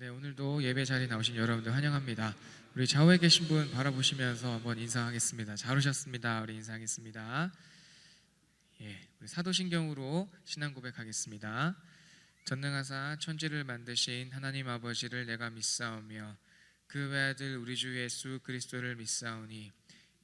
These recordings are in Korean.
네, 오늘도 예배 자리에 나오신 여러분들 환영합니다. 우리 좌우에 계신 분 바라보시면서 한번 인사하겠습니다. 잘 오셨습니다. 우리 인사하겠습니다. 우리 사도신경으로 신앙 고백하겠습니다. 전능하사 천지를 만드신 하나님 아버지를 내가 믿사오며 그 외아들 우리 주 예수 그리스도를 믿사오니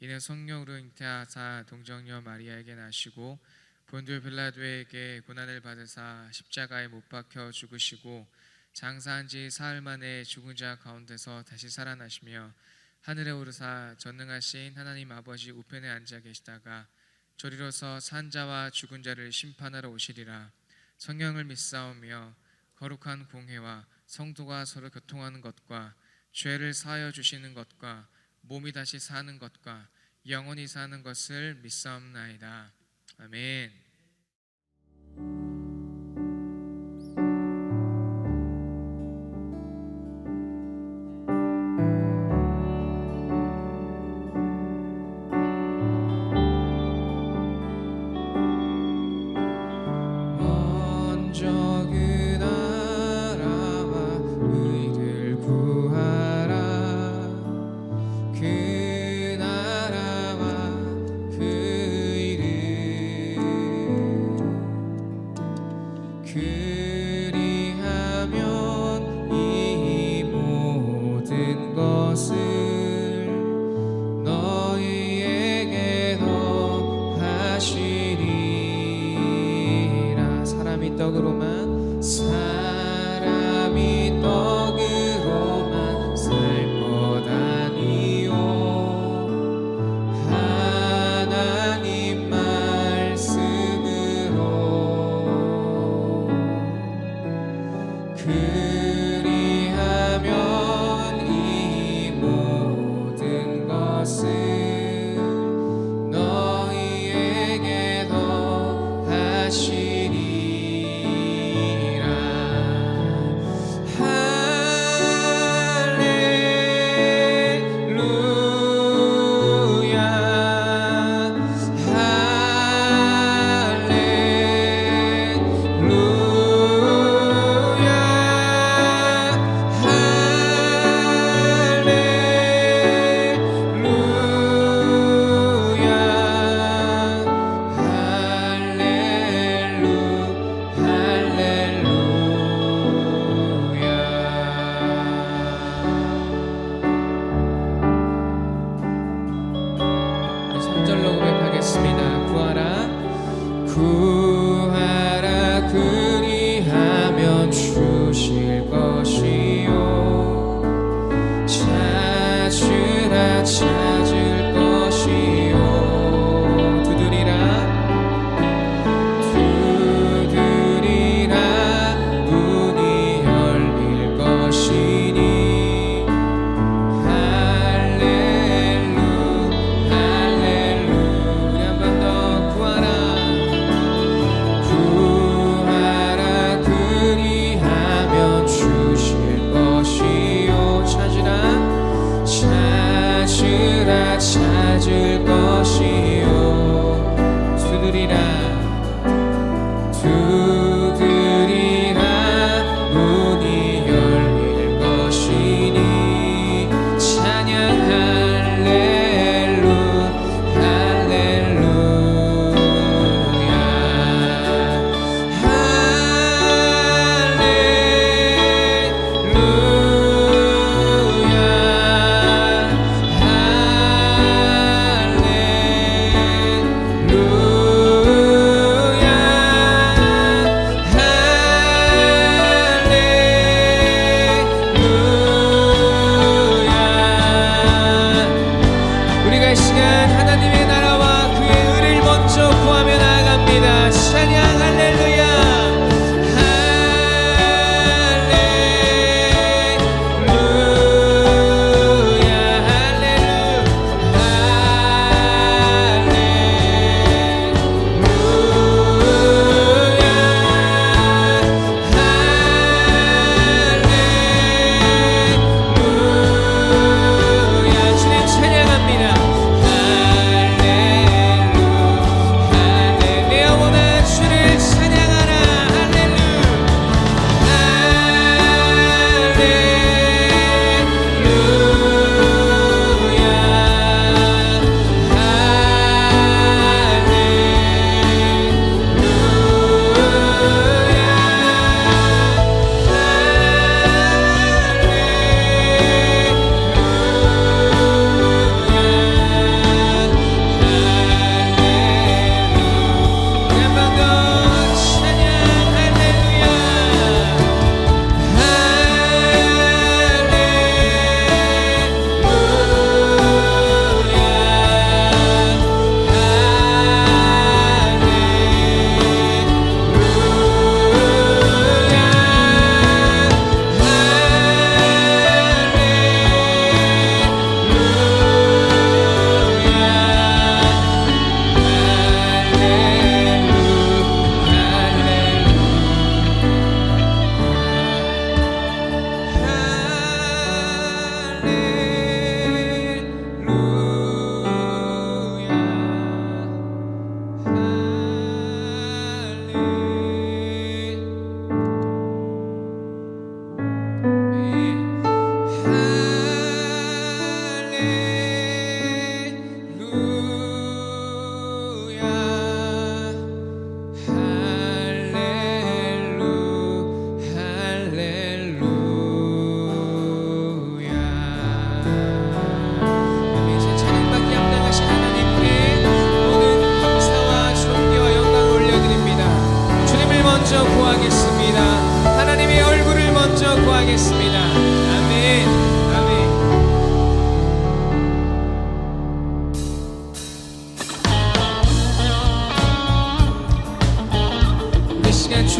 이는 성령으로 잉태하사 동정녀 마리아에게 나시고 본디오 빌라도에게 고난을 받으사 십자가에 못 박혀 죽으시고 장사한 지 사흘 만에 죽은 자 가운데서 다시 살아나시며 하늘에 오르사 전능하신 하나님 아버지 우편에 앉아 계시다가 저리로서 산 자와 죽은 자를 심판하러 오시리라. 성령을 믿사오며 거룩한 공회와 성도가 서로 교통하는 것과 죄를 사하여 주시는 것과 몸이 다시 사는 것과 영원히 사는 것을 믿사옵나이다. 아멘. 사람이 떡으로만 살 것 아니요 하나님 말씀으로 그리하면 이 모든 것을 너희에게 더하시리. 구하라 그리하면 주실 것이요 찾으라 찾을 것이요 두드리라 문이 열릴 것이니 찾을 것이요 두드리라 문이 열릴 것이니 찬양 할렐루야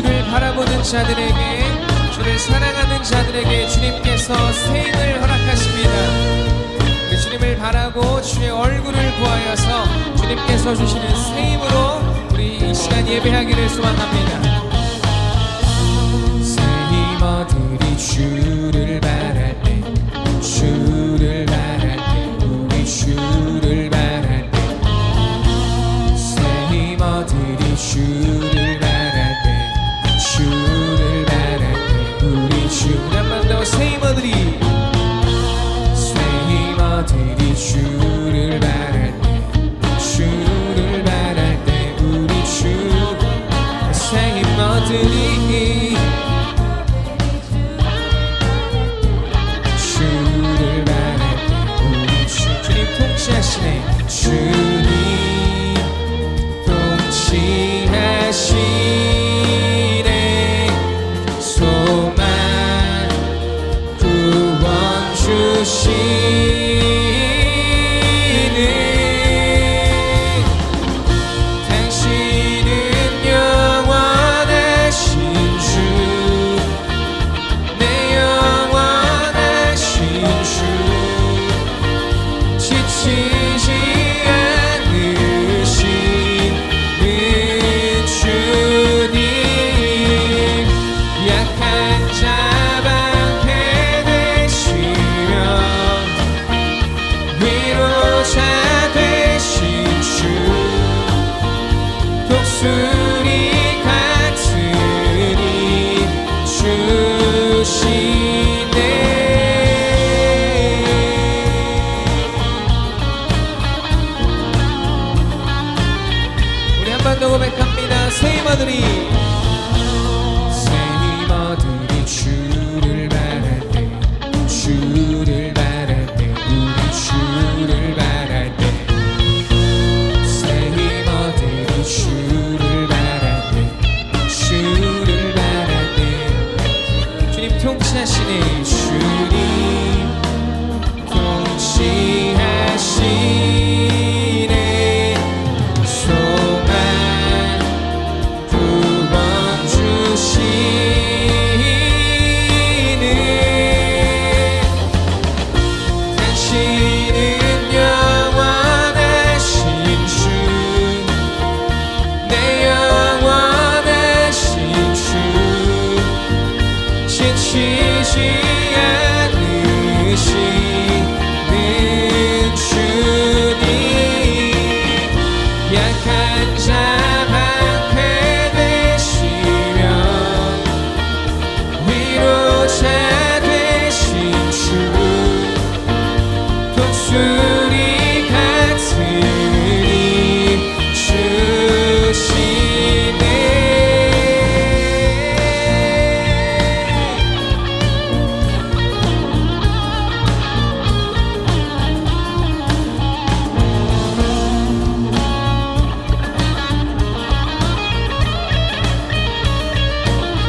주를 바라보는 자들에게, 주를 사랑하는 자들에게 주님께서 새 힘을 허락하십니다. 그 주님을 바라고 주의 얼굴을 보아여서 주님께서 주시는 새 힘으로 우리 이 시간 예배하기를 소망합니다. 새 힘 얻으리 주를 바랄 때, 주를 바랄 때, 우리 주를 바랄 때, 새 힘 얻으리 주를 바랄 때, 주를 바랄 때, 우리 주. 한 번 더 새 힘 얻으리, 새 힘 얻으리 주를 바랄 때, 주를 바랄 때, 우리 주. 새 힘 얻으리, 주를 바랄 때, 우리 주. 주님 통치하시네, 주님 통치하시네. 소망 구원 주시네. 당신은 영원하신 주, 내 영원하신 주. 지치지 않으시는 주님. 약한 자 방패 되시며 위로자 되신 주. 독수리 같은 힘 주시네. 우리 한 번 더 고백합니다. 새 힘 얻으리, 새 힘 얻으리 주를 바랄 때, 주를 바랄 때, 우리 주를 바랄 때, 새 힘 얻으리 주를 바랄 때, 주를 바랄 때. 주님 통치하시네, 주님 통치하시네. 소망 구원 주시네. 당신은 영원하신 주, 내 영원하신 주. 지치지 않으시는 주님. 약한 자 방패 되시며 위로자 되신 주. 독수리 같은 힘 주시네.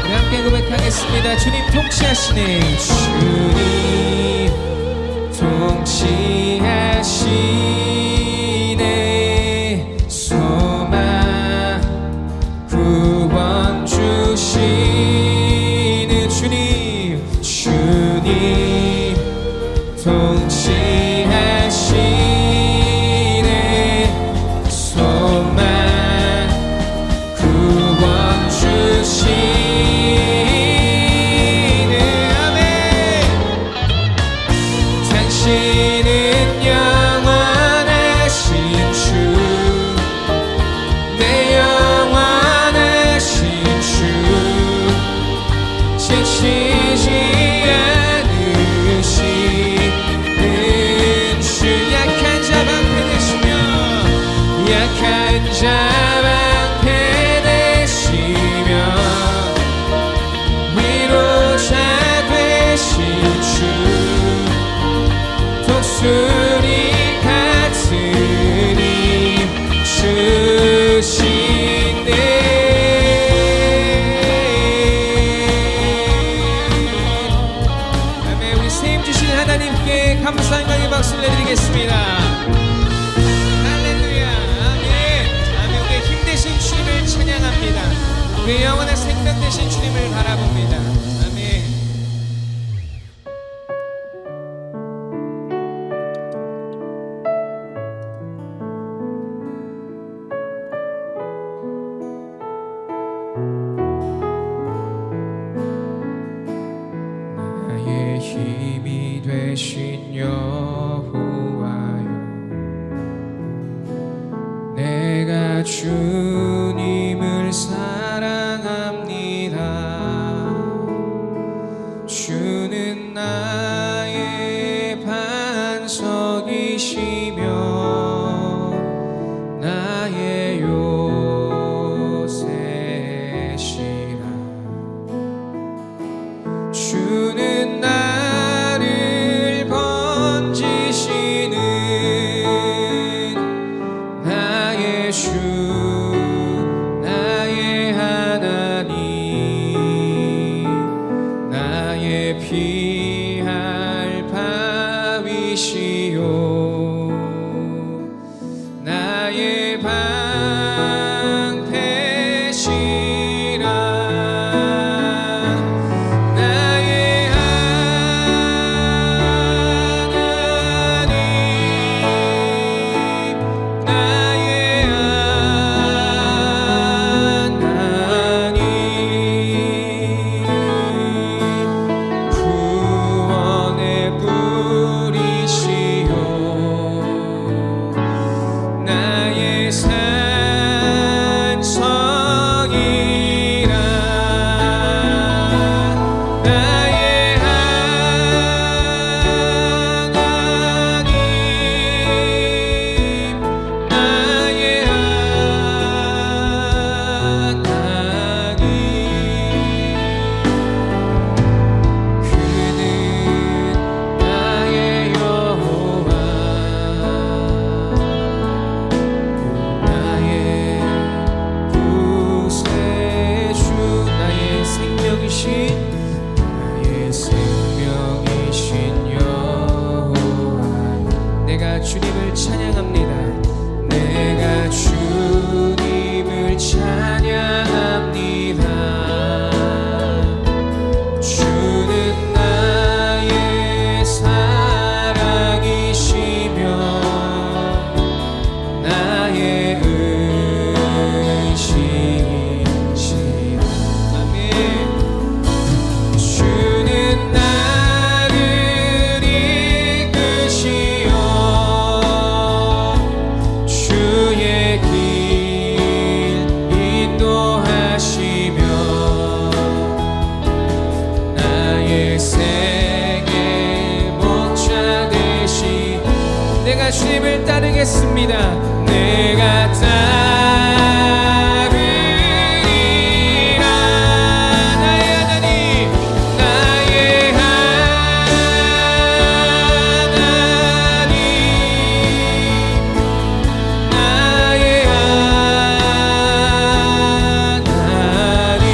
우리 함께 고백하겠습니다. 주님 통치하시네, 주님 통치하시네. 소망 구원 주시는 주님, 주님 통치하시네. 소망 구원 주시네. 아멘. 당신은 영원하신 주, 내 영원하신 주. 지치지 않으시는 주. 약한 자 방패 되시며, 약한 자 방패 되시며 위로자 되신 주. 독수리 같은 힘 주시네. 아멘. 우리 새 힘 주신 하나님께 감사 영광의 박수를 내드리겠습니다. 할렐루야. 아멘. 아멘. 우리 생명 되신 주님을 바라봅니다. 아멘. 나의 힘이 되신 여호와여, 내가 주님을 사랑합니다. 주는 나의 반석이시며 나의 요새시라. 주는 나를 건지시는 나의 주, 나의 하나님, 나의 피할 바위시요, 나의 방패시라. 나의 하나님, 나의 하나님, 구원의 뿌리시요, 나의 산성이라. 나의 하나님, 나의 하나님, 그는 나의 여호와, 나의 구세주, 나의 생명이신, 나의 생명이신 여호와. 내가 주님을 찬양합니다. 내가 주님을 찬양합니다. 주는 나의 사랑이시며 나의 의지시라. 아멘. 주는 나를 이끄시어 주의 길 인도하시며 나의 생의 목자 되시. 내가 주님을 따르겠습니다. 내가 따르리라. 나의 하나님, 나의 하나님, 나의 하나님,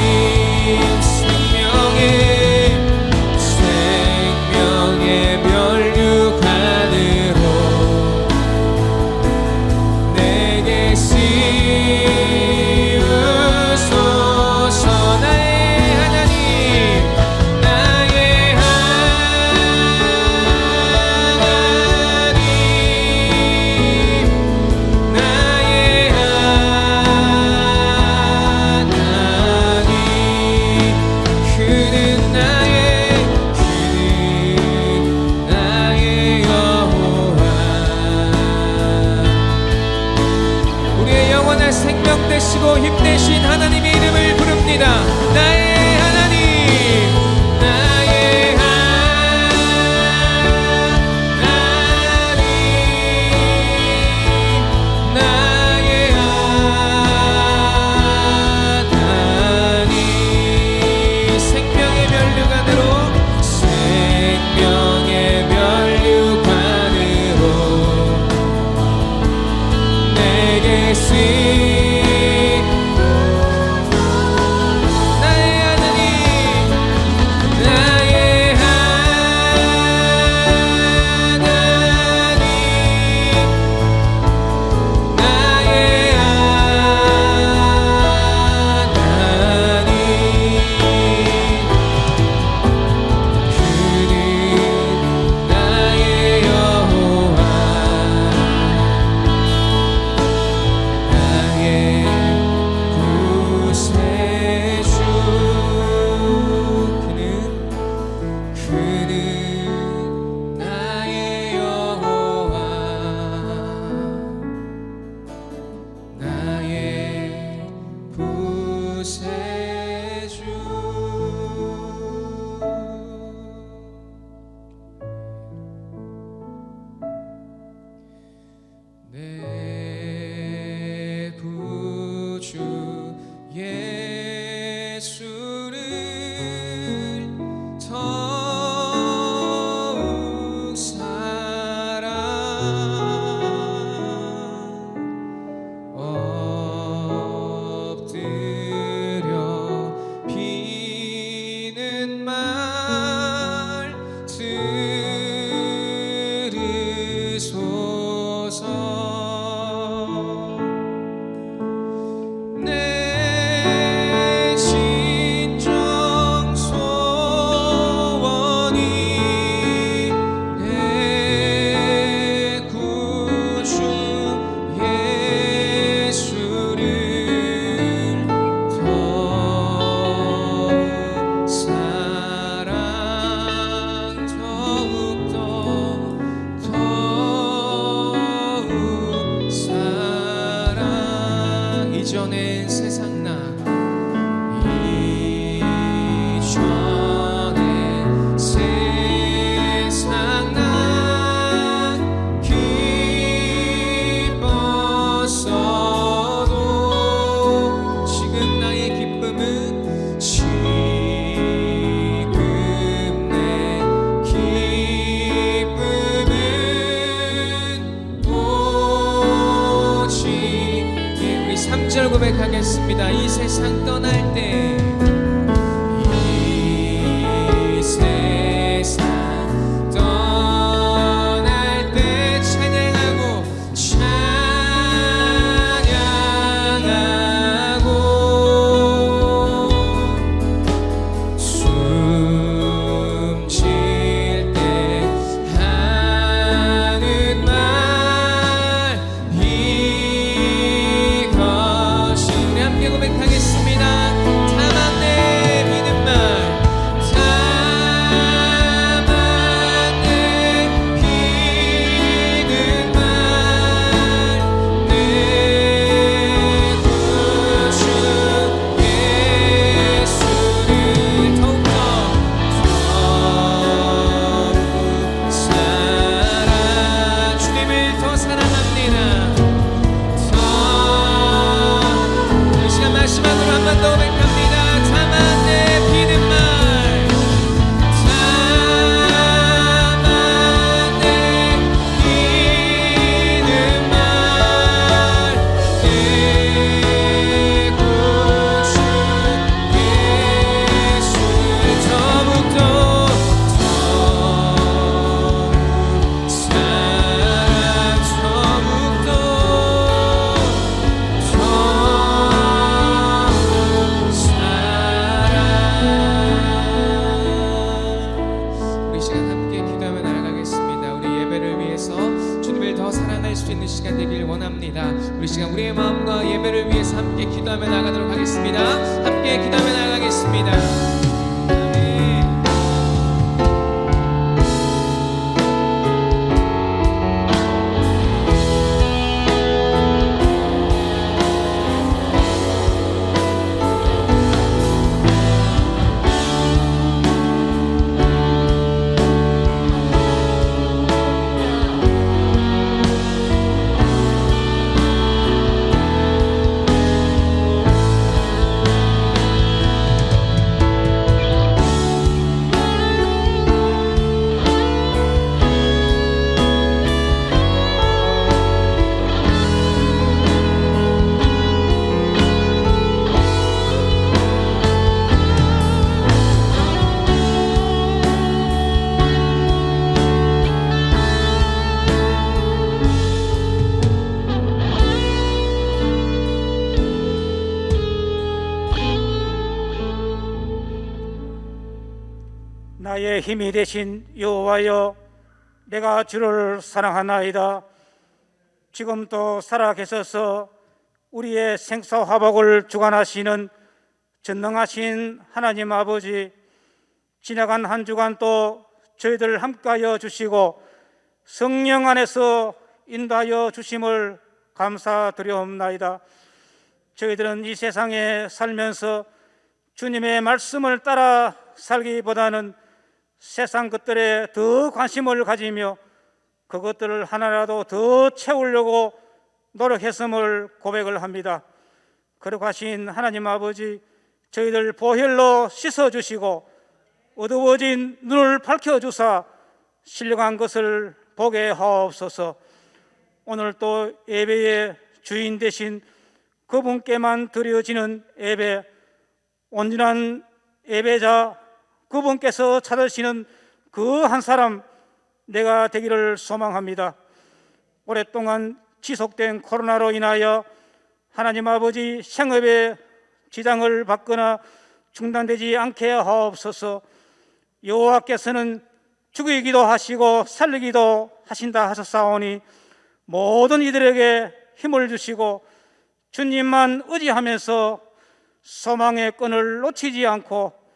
생명의 면류관으로 내게 씌우소서. 나의 하나님, 나의 하나님, 나의 하나님, 그는 나의 여호와. 우리의 영원한 생명 되시고 힘 되신 하나님의 이름을 부릅니다. 나의 하나님, 나의 하나님, 나의 하나님, 생명의 면류관으로, 생명의 면류관으로 내게 나의 고백하겠습니다. 이 세상 떠날 때, 이 세상 떠날 때 찬양하고 숨 쉴 때 하는 말, 이것이 우리 함께 고백하겠습니다. 다만 내 믿는 말, 다만 내 믿는 말, 내 구주 예수를 더욱더 사랑, 주님을 더 사랑합니다. 이 시간 마지막으로 한 번 더 고백합니다. 다만 내 믿는 말, 다만 내 믿는 말, 내 구주 예수를 더욱더 사랑, 더욱더 우리 시간 함께 기도하며 나아가겠습니다. 우리 예배를 위해서 주님을 더 사랑할 수 있는 시간 되길 원합니다. 우리 시간 우리의 마음과 예배를 위해서 함께 기도하며 나아가도록 하겠습니다. 함께 기도하며 나아가겠습니다. 아멘. 나의 힘이 되신 여호와여, 내가 주를 사랑하나이다. 지금도 살아계셔서 우리의 생사화복을 주관하시는 전능하신 하나님 아버지, 지나간 한 주간 또 저희들 함께하여 주시고 성령 안에서 인도하여 주심을 감사드려옵나이다. 저희들은 이 세상에 살면서 주님의 말씀을 따라 살기보다는 세상 것들에 더 관심을 가지며 그것들을 하나라도 더 채우려고 노력했음을 고백을 합니다. 그렇게 하신 하나님 아버지, 저희들 보혈로 씻어주시고 어두워진 눈을 밝혀주사 신령한 것을 보게 하옵소서. 오늘 또 예배의 주인 되신 그분께만 드려지는 예배, 온전한 예배자 그분께서 찾으시는 그 한 사람 내가 되기를 소망합니다. 오랫동안 지속된 코로나로 인하여 하나님 아버지 생업에 지장을 받거나 중단되지 않게 하옵소서. 여호와께서는 죽이기도 하시고 살리기도 하신다 하셨사오니 모든 이들에게 힘을 주시고 주님만 의지하면서 소망의 끈을 놓치지 않고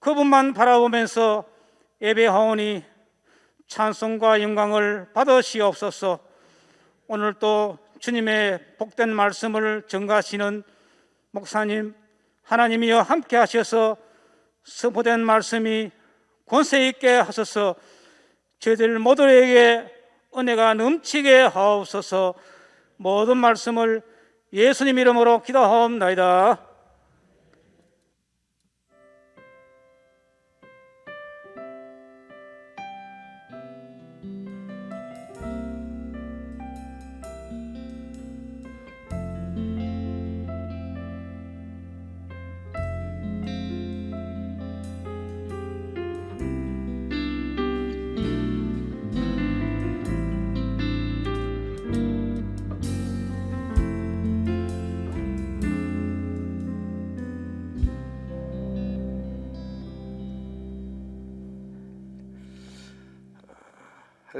그분만 바라보면서 예배하오니 찬송과 영광을 받으시옵소서. 오늘 또 주님의 복된 말씀을 전가하시는 목사님, 하나님이여 함께 하셔서 선포된 말씀이 권세 있게 하셔서 저희들 모두에게 은혜가 넘치게 하옵소서. 모든 말씀을 예수님 이름으로 기도하옵나이다.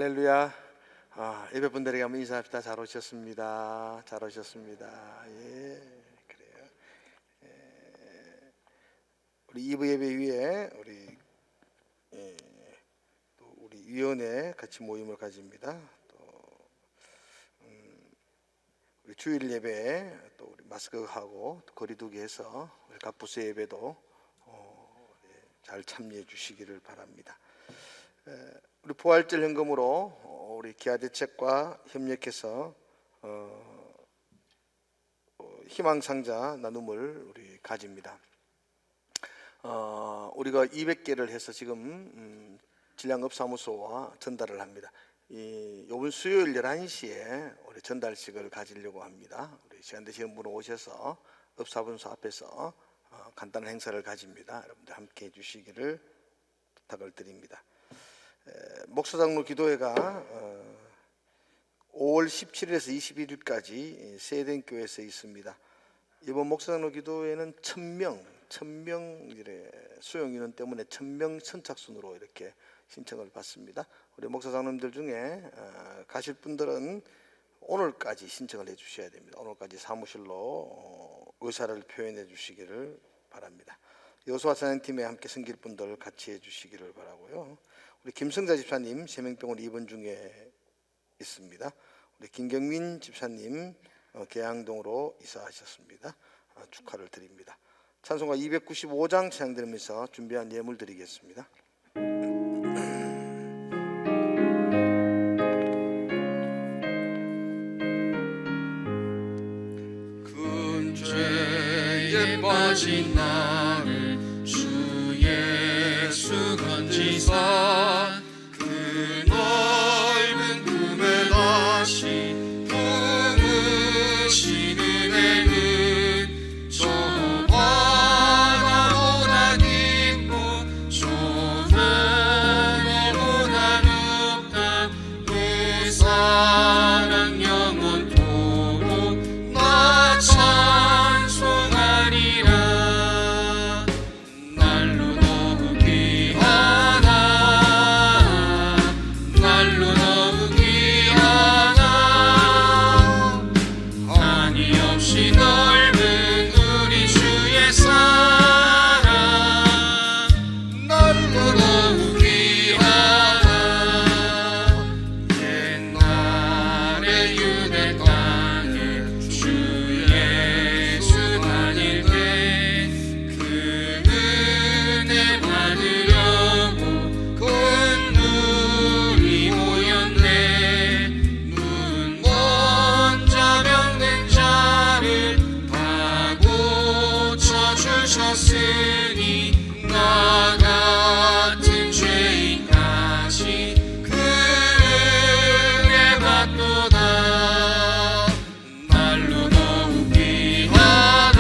할렐루야. 예배분들에게 한번 인사합시다. 잘 오셨습니다. 잘 오셨습니다. 예, 그래요. 우리 2부 예배 위에 또 우리 위원회 같이 모임을 가집니다. 또 우리 주일 예배에 또 우리 마스크하고 거리두기 해서 각 부서 예배도 잘 참여해 주시기를 바랍니다. 우리 부활절 현금으로 우리 기아대책과 협력해서 희망상자 나눔을 우리 가집니다. 우리가 200개를 해서 지금 질량업사무소와 전달을 합니다. 이번 수요일 11시에 우리 전달식을 가지려고 합니다. 우리 시간 되시는 분 오셔서 업사분소 앞에서 간단한 행사를 가집니다. 여러분들 함께 해주시기를 부탁을 드립니다. 목사장로 기도회가 5월 17일에서 21일까지 세den교회에서 있습니다. 이번 목사장로 기도회는 1000명 수용 인원 때문에 1000명 선착순으로 이렇게 신청을 받습니다. 우리 목사장님들 중에 가실 분들은 오늘까지 신청을 해 주셔야 됩니다. 오늘까지 사무실로 의사를 표현해 주시기를 바랍니다. 여수와 사장팀에 함께 섬길 분들 같이 해 주시기를 바라고요. 우리 김성자 집사님 세명병원 입원 중에 있습니다. 우리 김경민 집사님 계양동으로 이사하셨습니다. 축하를 드립니다. 찬송가 295장 찬양드리면서 준비한 예물 드리겠습니다. 큰 죄에 빠진 나를 주 예수 건지사 그 넓은 품에 다시 품으신 은혜는 저 바다보다 깊고 저 너무보다 높다 그 사랑 영원토록 나 찬송하리라. 날로 너무 귀하다 날로 너무 귀하다 한이 없이 넓은 우리 주의 사랑 날로 너무 귀하다. 옛날에 유대 땅에 주 예수 다닐 때 그 은혜 받으려고 큰 눈이 모였네. 눈 먼저 병든 자를 다 고쳐주셨으니 나 같은 죄인까지 그 은혜 받도다. 날로 너무 귀하다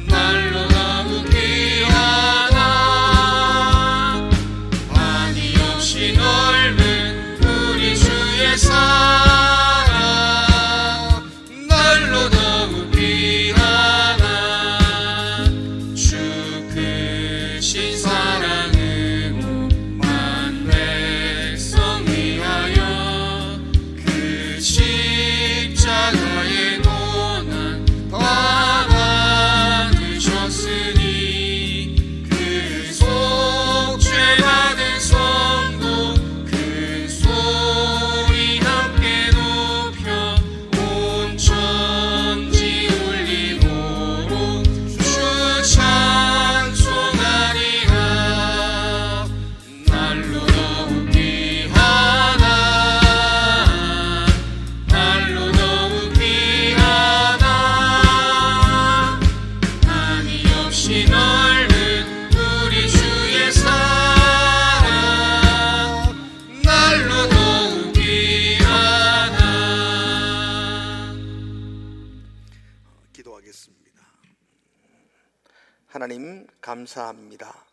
날로 너무 귀하다 한이 없이 넓은 우리 주의 사랑 날로 너무 귀하다. 주 크신 사랑으로 만 백성 위하여 그 십자가의 고난 다 받으셨으니 그 속죄 받은 성도 큰 소리 함께 높여 온 천지 울리도록 주 찬송하리라. 날로 너무 귀하다 날로 너무 귀하다 한이 없이 넓은 우리 주의 사랑 날로 너무 귀하다. 기도하겠습니다. 하나님 감사합니다.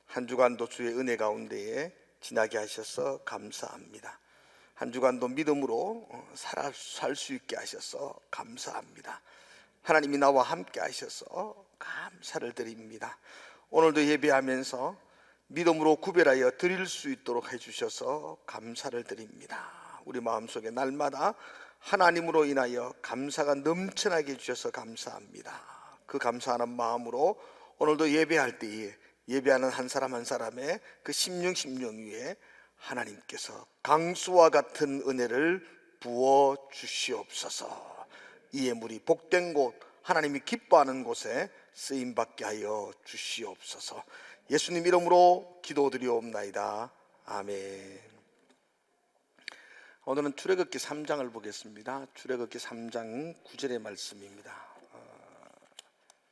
한 주간도 주의 은혜 가운데에 지나게 하셔서 감사합니다. 한 주간도 믿음으로 살 수 있게 하셔서 감사합니다. 하나님이 나와 함께 하셔서 감사를 드립니다. 오늘도 예배하면서 믿음으로 구별하여 드릴 수 있도록 해주셔서 감사를 드립니다. 우리 마음속에 날마다 하나님으로 인하여 감사가 넘쳐나게 해주셔서 감사합니다. 그 감사하는 마음으로 오늘도 예배할 때에 예배하는 한 사람 한 사람의 그 심령 위에 하나님께서 강수와 같은 은혜를 부어 주시옵소서. 이 예물이 복된 곳, 하나님이 기뻐하는 곳에 쓰임받게 하여 주시옵소서. 예수님 이름으로 기도드리옵나이다. 아멘. 오늘은 출애굽기 3장을 보겠습니다. 출애굽기 3장 9절의 말씀입니다.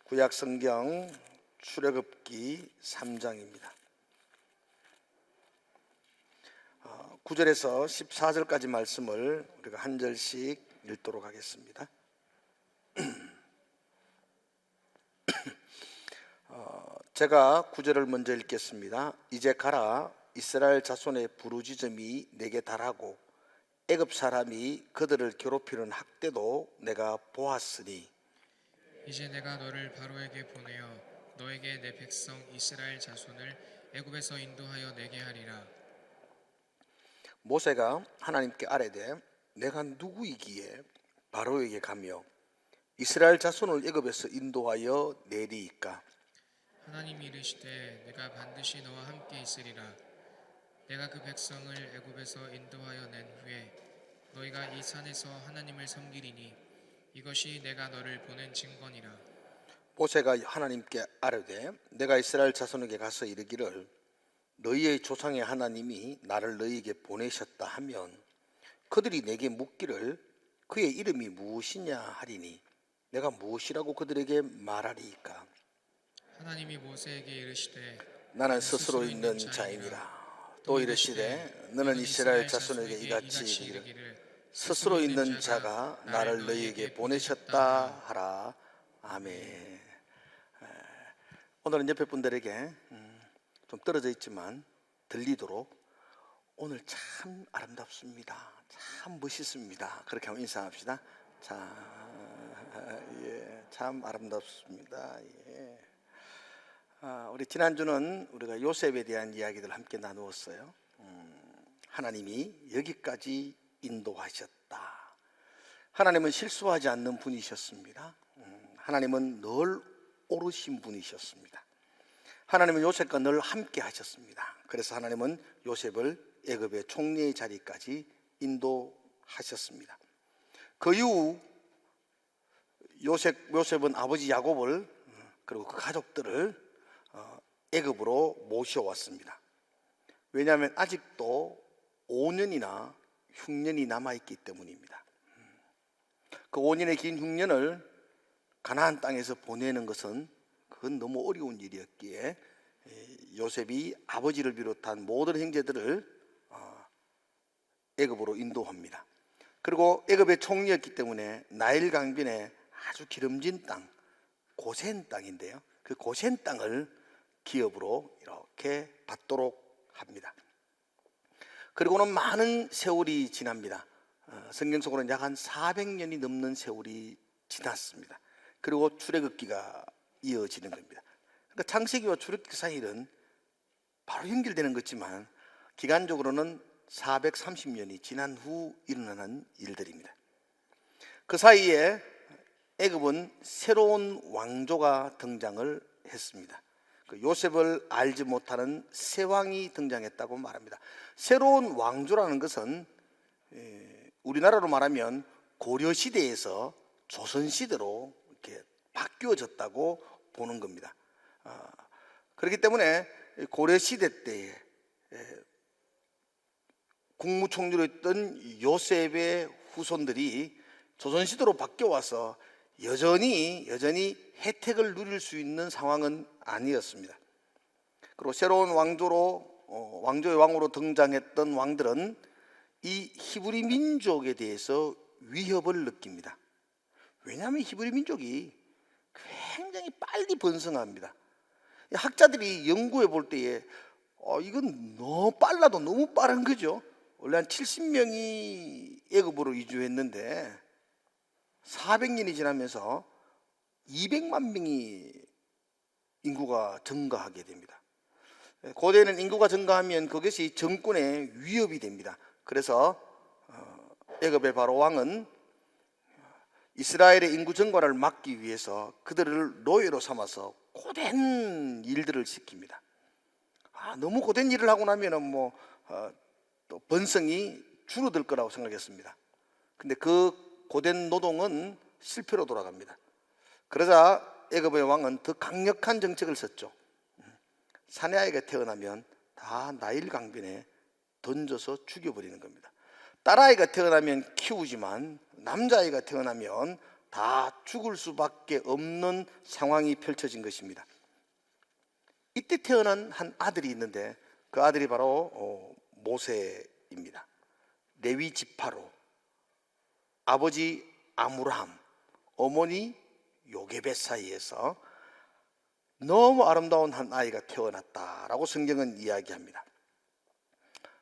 구약 성경 출애굽기 3장입니다. 9절에서 14절까지 말씀을 우리가 한 절씩 읽도록 하겠습니다. 제가 9절을 먼저 읽겠습니다. 이제 가라, 이스라엘 자손의 부르짖음이 내게 달하고 애굽 사람이 그들을 괴롭히는 학대도 내가 보았으니 이제 내가 너를 바로에게 보내어 너에게 내 백성 이스라엘 자손을 애굽에서 인도하여 내게 하리라. 모세가 하나님께 아뢰되 내가 누구이기에 바로에게 가며 이스라엘 자손을 애굽에서 인도하여 내리이까? 하나님이 이르시되 내가 반드시 너와 함께 있으리라. 내가 그 백성을 애굽에서 인도하여 낸 후에 너희가 이 산에서 하나님을 섬기리니 이것이 내가 너를 보낸 증거니라. 모세가 하나님께 아뢰되 내가 이스라엘 자손에게 가서 이르기를 너희의 조상의 하나님이 나를 너희에게 보내셨다 하면 그들이 내게 묻기를 그의 이름이 무엇이냐 하리니 내가 무엇이라고 그들에게 말하리이까? 하나님이 모세에게 이르시되 나는 스스로 있는 자이니라. 또 이르시되 너는 이스라엘 자손에게 이같이 이르기를 스스로 있는 자가 나를 너희에게 보내셨다 하라. 아멘. 오늘은 옆에 분들에게 좀 떨어져 있지만 들리도록 오늘 참 아름답습니다. 참 멋있습니다. 그렇게 한번 인사합시다. 참 아름답습니다. 예. 우리 지난주는 우리가 요셉에 대한 이야기들 함께 나누었어요. 하나님이 여기까지 인도하셨다. 하나님은 실수하지 않는 분이셨습니다. 하나님은 늘 옳으신 분이셨습니다. 하나님은 요셉과 늘 함께 하셨습니다. 그래서 하나님은 요셉을 애굽의 총리의 자리까지 인도하셨습니다. 그 이후 요셉은 아버지 야곱을 그리고 그 가족들을 애굽으로 모셔왔습니다. 왜냐하면 아직도 5년이나 흉년이 남아있기 때문입니다. 그 5년의 긴 흉년을 가나안 땅에서 보내는 것은 그건 너무 어려운 일이었기에 요셉이 아버지를 비롯한 모든 형제들을 애굽으로 인도합니다. 그리고 애굽의 총리였기 때문에 나일 강변에 아주 기름진 땅, 고센 땅인데요. 그 고센 땅을 기업으로 이렇게 받도록 합니다. 그리고는 많은 세월이 지납니다. 성경 속으로는 약 한 400년이 넘는 세월이 지났습니다. 그리고 출애굽기가 이어지는 겁니다. 그러니까 창세기와 출애굽기 사이는 바로 연결되는 거지만 기간적으로는 430년이 지난 후 일어나는 일들입니다. 그 사이에 애굽은 새로운 왕조가 등장을 했습니다. 그 요셉을 알지 못하는 새 왕이 등장했다고 말합니다. 새로운 왕조라는 것은 우리나라로 말하면 고려시대에서 조선시대로 이렇게 바뀌어졌다고 보는 겁니다. 그렇기 때문에 고려시대 때에 국무총리로 했던 요셉의 후손들이 조선시대로 바뀌어와서 여전히 혜택을 누릴 수 있는 상황은 아니었습니다. 그리고 새로운 왕조의 왕으로 등장했던 왕들은 이 히브리 민족에 대해서 위협을 느낍니다. 왜냐하면 히브리 민족이 굉장히 빨리 번성합니다. 학자들이 연구해 볼 때에 이건 너무 빨라도 너무 빠른 거죠. 원래 한 70명이 애굽으로 이주했는데 400년이 지나면서 200만 명이 인구가 증가하게 됩니다. 고대에는 인구가 증가하면 그것이 정권의 위협이 됩니다. 그래서 애굽의 바로 왕은 이스라엘의 인구 증가를 막기 위해서 그들을 노예로 삼아서 고된 일들을 시킵니다. 너무 고된 일을 하고 나면은 또 번성이 줄어들 거라고 생각했습니다. 근데 그 고된 노동은 실패로 돌아갑니다. 그러자 애굽의 왕은 더 강력한 정책을 썼죠. 사내아이가 태어나면 다 나일 강변에 던져서 죽여버리는 겁니다. 딸아이가 태어나면 키우지만 남자아이가 태어나면 다 죽을 수밖에 없는 상황이 펼쳐진 것입니다. 이때 태어난 한 아들이 있는데 그 아들이 바로 모세입니다. 레위 지파로, 아버지 아므람, 어머니 요게벳 사이에서 너무 아름다운 한 아이가 태어났다라고 성경은 이야기합니다.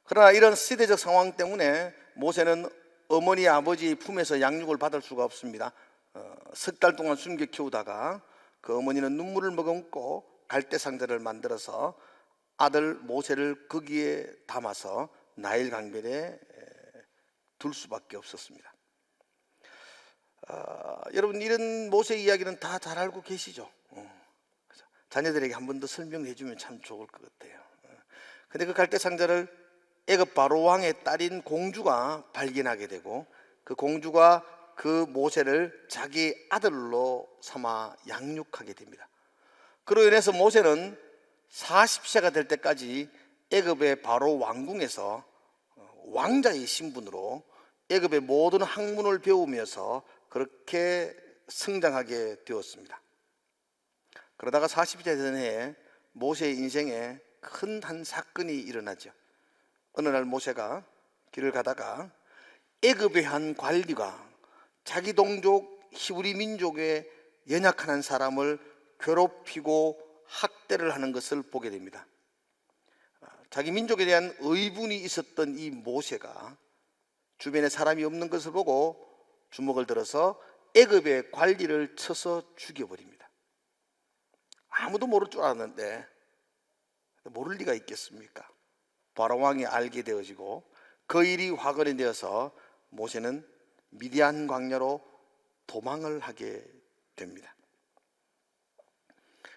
그러나 이런 시대적 상황 때문에 모세는 어머니 아버지 품에서 양육을 받을 수가 없습니다. 석 달 동안 숨겨 키우다가 그 어머니는 눈물을 머금고 갈대 상자를 만들어서 아들 모세를 거기에 담아서 나일 강변에 둘 수밖에 없었습니다. 여러분, 이런 모세 이야기는 다 잘 알고 계시죠? 자녀들에게 한 번 더 설명해 주면 참 좋을 것 같아요. 근데 그 갈대 상자를 애굽 바로 왕의 딸인 공주가 발견하게 되고 그 공주가 그 모세를 자기 아들로 삼아 양육하게 됩니다. 그로 인해서 모세는 40세가 될 때까지 애굽의 바로 왕궁에서 왕자의 신분으로 애굽의 모든 학문을 배우면서 그렇게 성장하게 되었습니다. 그러다가 40세 된 해에 모세의 인생에 큰 한 사건이 일어나죠. 어느 날 모세가 길을 가다가 애굽의 한 관리가 자기 동족 히브리 민족의 연약한 한 사람을 괴롭히고 학대를 하는 것을 보게 됩니다. 자기 민족에 대한 의분이 있었던 이 모세가 주변에 사람이 없는 것을 보고 주먹을 들어서 애굽의 관리를 쳐서 죽여버립니다. 아무도 모를 줄 알았는데 모를 리가 있겠습니까? 바로 왕이 알게 되어지고 그 일이 화근이 되어서 모세는 미디안 광야로 도망을 하게 됩니다.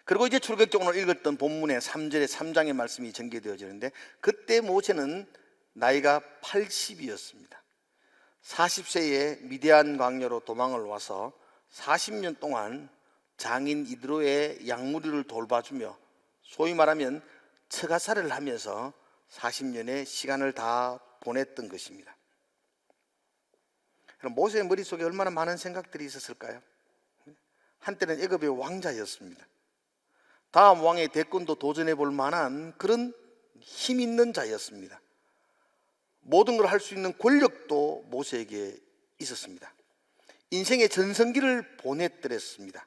그리고 이제 출애굽기 오늘 읽었던 본문의 3절에 3장의 말씀이 전개되어지는데 그때 모세는 나이가 80이었습니다. 40세에 미디안 광야로 도망을 와서 40년 동안 장인 이드로의 양무리를 돌봐주며 소위 말하면 처가살을 하면서 40년의 시간을 다 보냈던 것입니다. 그럼 모세의 머릿속에 얼마나 많은 생각들이 있었을까요? 한때는 애굽의 왕자였습니다. 다음 왕의 대권도 도전해 볼 만한 그런 힘 있는 자였습니다. 모든 걸 할 수 있는 권력도 모세에게 있었습니다. 인생의 전성기를 보냈더랬습니다.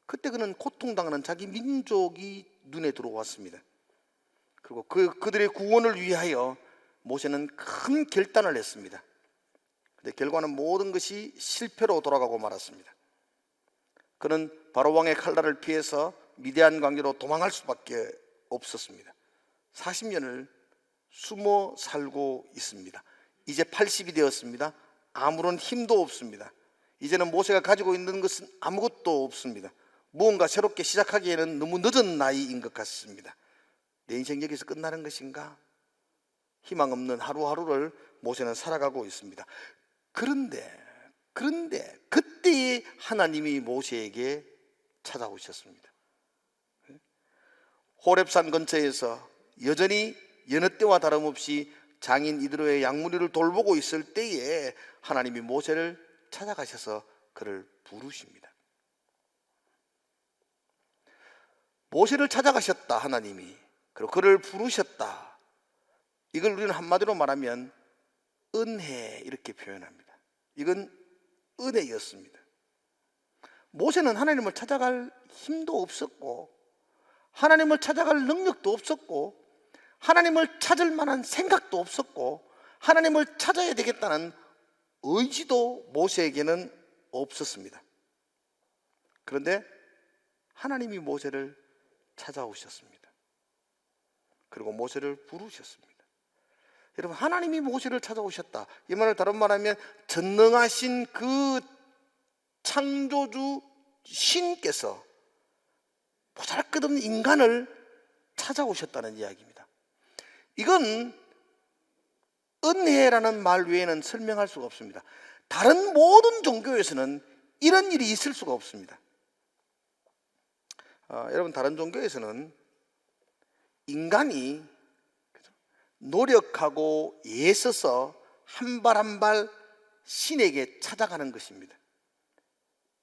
그때 그는 고통당하는 자기 민족이 눈에 들어왔습니다. 그리고 그들의 구원을 위하여 모세는 큰 결단을 했습니다. 근데 결과는 모든 것이 실패로 돌아가고 말았습니다. 그는 바로 왕의 칼날을 피해서 미디안 광야로 도망할 수밖에 없었습니다. 40년을 숨어 살고 있습니다. 이제 80이 되었습니다. 아무런 힘도 없습니다. 이제는 모세가 가지고 있는 것은 아무것도 없습니다. 무언가 새롭게 시작하기에는 너무 늦은 나이인 것 같습니다. 내 인생 여기서 끝나는 것인가? 희망 없는 하루하루를 모세는 살아가고 있습니다. 그런데 그때 하나님이 모세에게 찾아오셨습니다. 호렙산 근처에서 여전히 여느 때와 다름없이 장인 이드로의 양무리를 돌보고 있을 때에 하나님이 모세를 찾아가셔서 그를 부르십니다. 모세를 찾아가셨다 하나님이, 그리고 그를 부르셨다. 이걸 우리는 한마디로 말하면 은혜 이렇게 표현합니다. 이건 은혜였습니다. 모세는 하나님을 찾아갈 힘도 없었고 하나님을 찾아갈 능력도 없었고 하나님을 찾을 만한 생각도 없었고 하나님을 찾아야 되겠다는 의지도 모세에게는 없었습니다. 그런데 하나님이 모세를 찾아오셨습니다. 그리고 모세를 부르셨습니다. 여러분, 하나님이 모세를 찾아오셨다. 이 말을 다른 말하면 전능하신 그 창조주 신께서 보잘것없는 인간을 찾아오셨다는 이야기입니다. 이건 은혜라는 말 외에는 설명할 수가 없습니다. 다른 모든 종교에서는 이런 일이 있을 수가 없습니다. 여러분, 다른 종교에서는 인간이 노력하고 애써서 한 발 한 발 신에게 찾아가는 것입니다.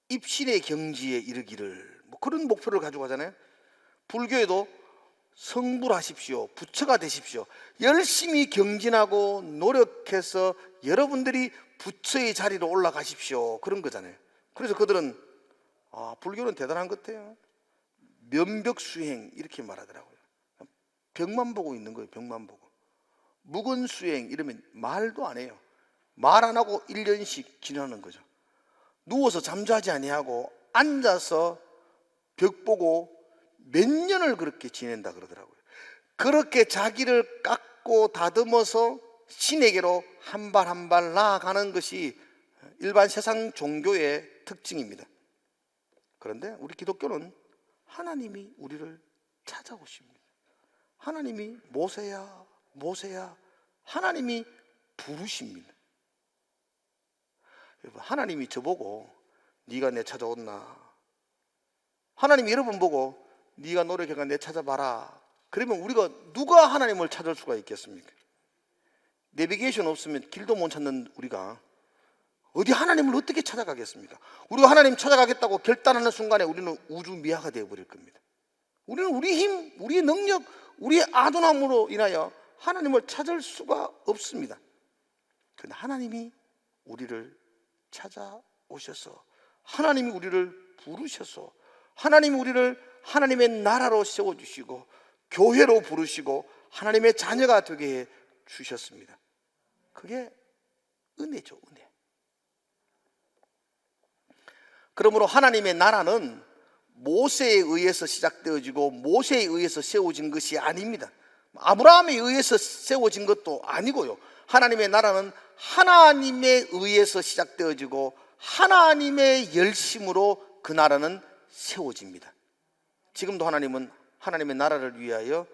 입신의 경지에 이르기를, 뭐 그런 목표를 가지고 하잖아요. 불교에도 성불하십시오, 부처가 되십시오, 열심히 경진하고 노력해서 여러분들이 부처의 자리로 올라가십시오, 그런 거잖아요. 그래서 그들은 불교는 대단한 것 같아요. 면벽수행 이렇게 말하더라고요. 벽만 보고 있는 거예요. 벽만 보고. 묵은수행 이러면 말도 안 해요. 말 안 하고 1년씩 지나는 거죠. 누워서 잠자지 아니하고 앉아서 벽 보고 몇 년을 그렇게 지낸다 그러더라고요. 그렇게 자기를 깎고 다듬어서 신에게로 한 발 한 발 나아가는 것이 일반 세상 종교의 특징입니다. 그런데 우리 기독교는 하나님이 우리를 찾아오십니다. 하나님이 모세야, 모세야, 하나님이 부르십니다. 여러분, 하나님이 저보고 네가 내 찾아온나, 하나님이 여러분 보고 네가 노력해가 내 찾아봐라, 그러면 우리가 누가 하나님을 찾을 수가 있겠습니까? 내비게이션 없으면 길도 못 찾는 우리가 어디 하나님을 어떻게 찾아가겠습니까? 우리가 하나님 찾아가겠다고 결단하는 순간에 우리는 우주 미화가 되어버릴 겁니다. 우리는 우리 힘, 우리의 능력, 우리의 아둔함으로 인하여 하나님을 찾을 수가 없습니다. 그런데 하나님이 우리를 찾아오셔서, 하나님이 우리를 부르셔서, 하나님이 우리를 하나님의 나라로 세워주시고 교회로 부르시고 하나님의 자녀가 되게 해 주셨습니다. 그게 은혜죠, 은혜. 그러므로 하나님의 나라는 모세에 의해서 시작되어지고 모세에 의해서 세워진 것이 아닙니다. 아브라함에 의해서 세워진 것도 아니고요. 하나님의 나라는 하나님에 의해서 시작되어지고 하나님의 열심으로 그 나라는 세워집니다. 지금도 하나님은 하나님의 나라를 위하여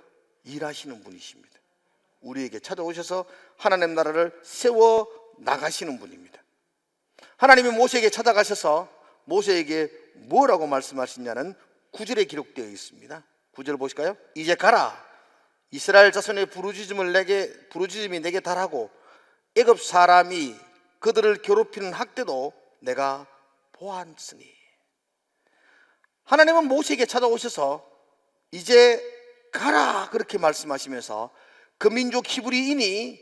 일하시는 분이십니다. 우리에게 찾아오셔서 하나님의 나라를 세워 나가시는 분입니다. 하나님이 모세에게 찾아가셔서 모세에게 뭐라고 말씀하시냐는 9절에 기록되어 있습니다. 9절 보실까요? 이제 가라, 이스라엘 자손의 부르짖음이 내게 달하고 애굽 사람이 그들을 괴롭히는 학대도 내가 보았으니. 하나님은 모세에게 찾아오셔서 이제 가라 그렇게 말씀하시면서 그 민족 히브리인이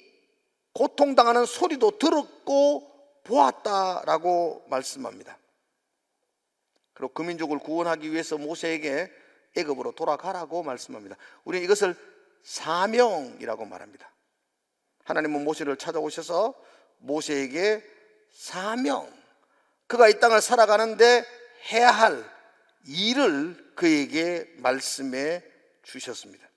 고통당하는 소리도 들었고 보았다라고 말씀합니다. 그리고 그 민족을 구원하기 위해서 모세에게 애굽으로 돌아가라고 말씀합니다. 우리는 이것을 사명이라고 말합니다. 하나님은 모세를 찾아오셔서 모세에게 사명, 그가 이 땅을 살아가는데 해야 할 일을 그에게 말씀해 주셨습니다.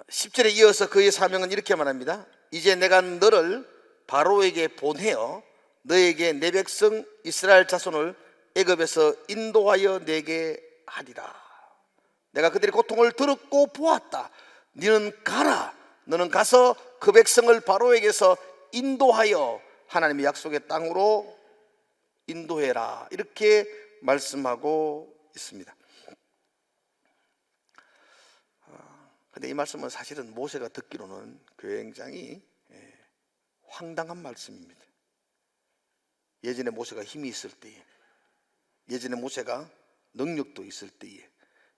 10절에 이어서 그의 사명은 이렇게 말합니다. 이제 내가 너를 바로에게 보내어 너에게 내 백성 이스라엘 자손을 애굽에서 인도하여 내게 하리라. 내가 그들의 고통을 들었고 보았다. 너는 가라. 너는 가서 그 백성을 바로에게서 인도하여 하나님의 약속의 땅으로 인도해라. 이렇게 말씀하고 있습니다. 근데 이 말씀은 사실은 모세가 듣기로는 굉장히 황당한 말씀입니다. 예전에 모세가 힘이 있을 때에, 예전에 모세가 능력도 있을 때에,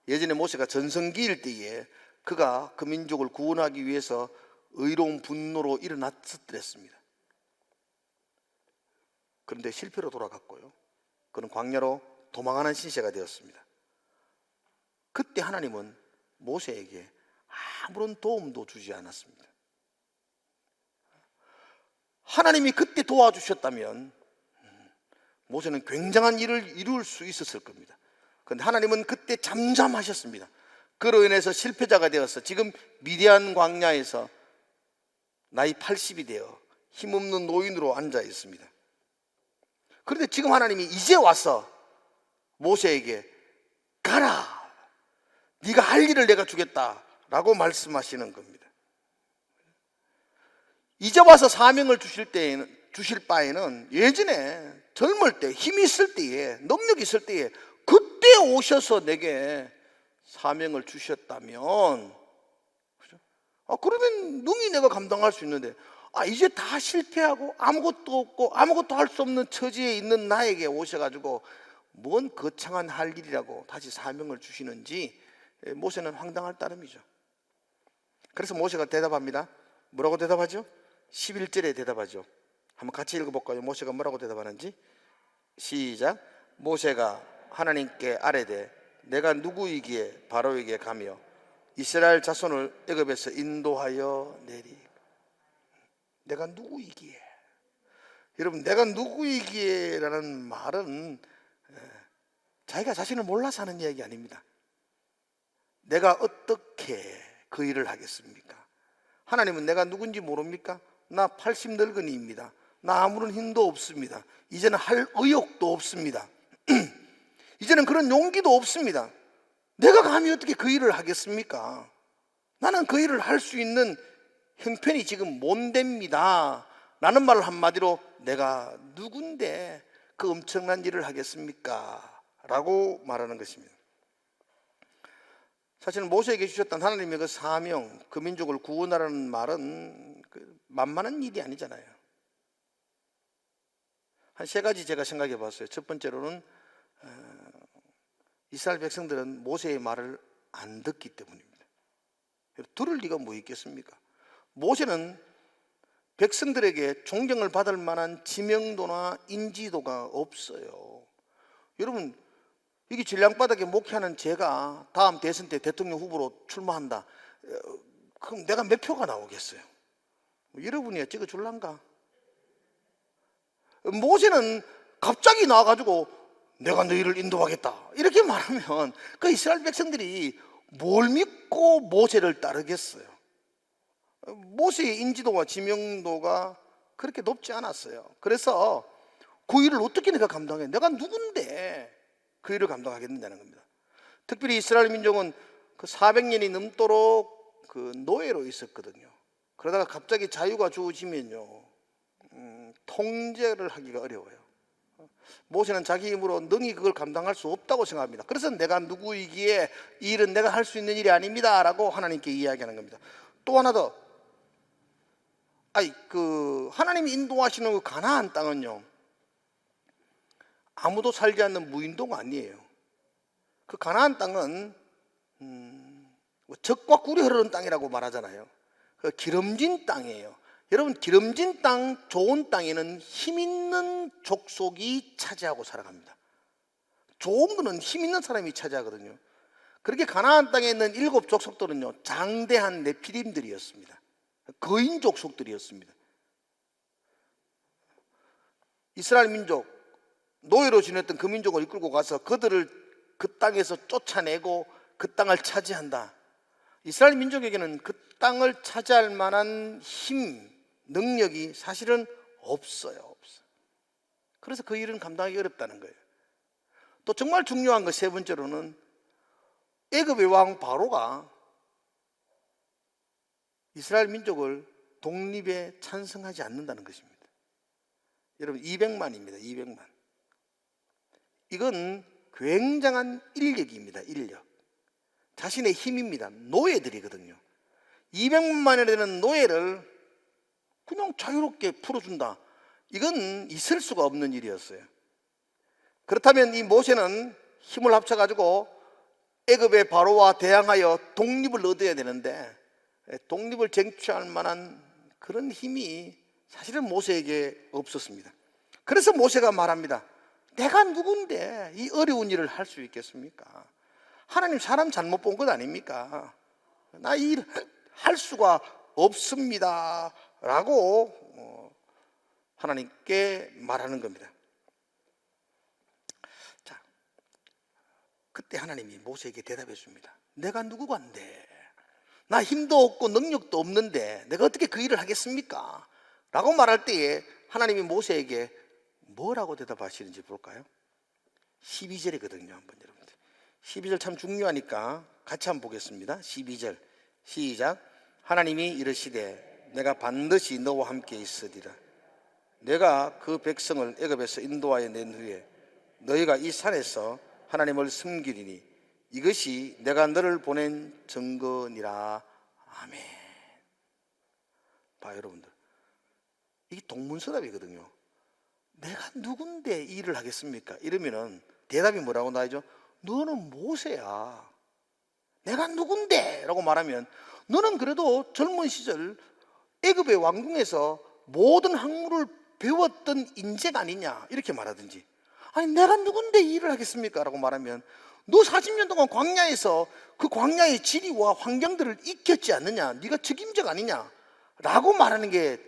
예전에 모세가 전성기일 때에 그가 그 민족을 구원하기 위해서 의로운 분노로 일어났었습니다. 그런데 실패로 돌아갔고요. 그는 광야로 도망하는 신세가 되었습니다. 그때 하나님은 모세에게 아무런 도움도 주지 않았습니다. 하나님이 그때 도와주셨다면 모세는 굉장한 일을 이룰 수 있었을 겁니다. 그런데 하나님은 그때 잠잠하셨습니다. 그로 인해서 실패자가 되어서 지금 미디안 광야에서 나이 80이 되어 힘없는 노인으로 앉아 있습니다. 그런데 지금 하나님이 이제 와서 모세에게 가라, 네가 할 일을 내가 주겠다라고 말씀하시는 겁니다. 이제 와서 사명을 주실 바에는 예전에 젊을 때, 힘이 있을 때에, 능력이 있을 때에 그때 오셔서 내게 사명을 주셨다면, 그죠? 그러면 능히 내가 감당할 수 있는데, 이제 다 실패하고 아무것도 없고 아무것도 할 수 없는 처지에 있는 나에게 오셔가지고 뭔 거창한 할 일이라고 다시 사명을 주시는지 모세는 황당할 따름이죠. 그래서 모세가 대답합니다. 뭐라고 대답하죠? 11절에 대답하죠. 한번 같이 읽어볼까요? 모세가 뭐라고 대답하는지. 시작. 모세가 하나님께 아뢰되 내가 누구이기에 바로에게 가며 이스라엘 자손을 애굽에서 인도하여 내리. 내가 누구이기에. 여러분, 내가 누구이기에라는 말은 자기가 자신을 몰라서 하는 이야기 아닙니다. 내가 어떻게 그 일을 하겠습니까? 하나님은 내가 누군지 모릅니까? 나 80 늙은이입니다. 나 아무런 힘도 없습니다. 이제는 할 의욕도 없습니다. 이제는 그런 용기도 없습니다. 내가 감히 어떻게 그 일을 하겠습니까? 나는 그 일을 할 수 있는 형편이 지금 못 됩니다 라는 말을 한마디로 내가 누군데 그 엄청난 일을 하겠습니까? 라고 말하는 것입니다. 사실은 모세에게 주셨던 하나님의 그 사명, 그 민족을 구원하라는 말은 만만한 일이 아니잖아요. 한 세 가지 제가 생각해 봤어요. 첫 번째로는 이스라엘 백성들은 모세의 말을 안 듣기 때문입니다. 들을 리가 뭐 있겠습니까? 모세는 백성들에게 존경을 받을 만한 지명도나 인지도가 없어요. 여러분, 이게 진량바닥에 목회하는 제가 다음 대선 때 대통령 후보로 출마한다. 그럼 내가 몇 표가 나오겠어요? 여러분이 찍어줄란가? 모세는 갑자기 나와가지고 내가 너희를 인도하겠다 이렇게 말하면 그 이스라엘 백성들이 뭘 믿고 모세를 따르겠어요? 모세의 인지도와 지명도가 그렇게 높지 않았어요. 그래서 그 일을 어떻게 내가 감당해? 내가 누군데 그 일을 감당하겠느냐는 겁니다. 특별히 이스라엘 민족은 그 400년이 넘도록 그 노예로 있었거든요. 그러다가 갑자기 자유가 주어지면요, 통제를 하기가 어려워요. 모세는 자기 힘으로 능히 그걸 감당할 수 없다고 생각합니다. 그래서 내가 누구이기에 이 일은 내가 할 수 있는 일이 아닙니다 라고 하나님께 이야기하는 겁니다. 또 하나 더, 하나님이 인도하시는 그 가나안 땅은요, 아무도 살지 않는 무인도가 아니에요. 그 가나안 땅은 젖과 꿀이 흐르는 땅이라고 말하잖아요. 그 기름진 땅이에요. 여러분, 기름진 땅, 좋은 땅에는 힘 있는 족속이 차지하고 살아갑니다. 좋은 거는 힘 있는 사람이 차지하거든요. 그렇게 가나안 땅에 있는 7 족속들은요, 장대한 네피림들이었습니다. 거인 족속들이었습니다. 이스라엘 민족, 노예로 지냈던 그 민족을 이끌고 가서 그들을 그 땅에서 쫓아내고 그 땅을 차지한다. 이스라엘 민족에게는 그 땅을 차지할 만한 힘, 능력이 사실은 없어요. 그래서 그 일은 감당하기 어렵다는 거예요. 또 정말 중요한 거 세 번째로는 애굽의 왕 바로가 이스라엘 민족을 독립에 찬성하지 않는다는 것입니다. 여러분, 200만입니다. 200만. 이건 굉장한 인력입니다. 인력. 자신의 힘입니다. 노예들이거든요. 200만이나 되는 노예를 그냥 자유롭게 풀어준다. 이건 있을 수가 없는 일이었어요. 그렇다면 이 모세는 힘을 합쳐가지고 애굽의 바로와 대항하여 독립을 얻어야 되는데 독립을 쟁취할 만한 그런 힘이 사실은 모세에게 없었습니다. 그래서 모세가 말합니다. 내가 누군데 이 어려운 일을 할 수 있겠습니까? 하나님 사람 잘못 본 것 아닙니까? 나 이 일 할 수가 없습니다 라고 하나님께 말하는 겁니다. 자, 그때 하나님이 모세에게 대답해 줍니다. 내가 누구간데, 나 힘도 없고 능력도 없는데 내가 어떻게 그 일을 하겠습니까? 라고 말할 때에 하나님이 모세에게 뭐라고 대답하시는지 볼까요? 12절이거든요. 한번 여러분들 12절 참 중요하니까 같이 한번 보겠습니다. 12절 시작. 하나님이 이르시되 내가 반드시 너와 함께 있으리라. 내가 그 백성을 애굽에서 인도하여 낸 후에 너희가 이 산에서 하나님을 섬기리니 이것이 내가 너를 보낸 증거니라. 아멘. 봐 여러분들, 이게 동문서답이거든요. 내가 누군데 이 일을 하겠습니까? 이러면은 대답이 뭐라고 나오죠? 너는 모세야. 내가 누군데? 라고 말하면 너는 그래도 젊은 시절 애굽의 왕궁에서 모든 학문을 배웠던 인재가 아니냐 이렇게 말하든지, 아니 내가 누군데 이 일을 하겠습니까? 라고 말하면 너 40년 동안 광야에서 그 광야의 지리와 환경들을 익혔지 않느냐, 네가 적임자가 아니냐 라고 말하는 게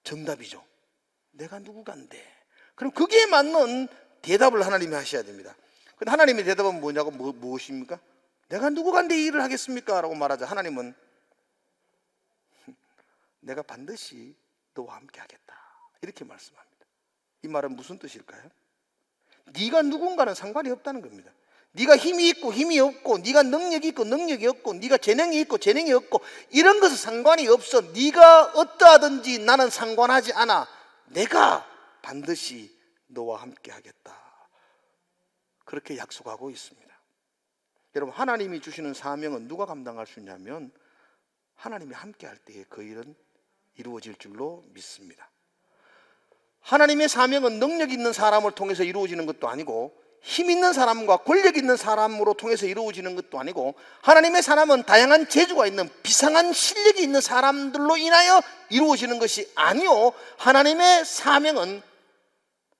정답이죠. 내가 누구간데. 그럼 거기에 맞는 대답을 하나님이 하셔야 됩니다. 근데 하나님의 대답은 뭐냐고, 무엇입니까? 내가 누구간데 이 일을 하겠습니까? 라고 말하자 하나님은 내가 반드시 너와 함께 하겠다 이렇게 말씀합니다. 이 말은 무슨 뜻일까요? 네가 누군가는 상관이 없다는 겁니다. 네가 힘이 있고 힘이 없고, 네가 능력이 있고 능력이 없고, 네가 재능이 있고 재능이 없고, 이런 것은 상관이 없어. 네가 어떠하든지 나는 상관하지 않아. 내가 반드시 너와 함께 하겠다. 그렇게 약속하고 있습니다. 여러분, 하나님이 주시는 사명은 누가 감당할 수 있냐면 하나님이 함께 할 때에 그 일은 이루어질 줄로 믿습니다. 하나님의 사명은 능력 있는 사람을 통해서 이루어지는 것도 아니고, 힘 있는 사람과 권력 있는 사람으로 통해서 이루어지는 것도 아니고, 하나님의 사람은 다양한 재주가 있는 비상한 실력이 있는 사람들로 인하여 이루어지는 것이 아니요, 하나님의 사명은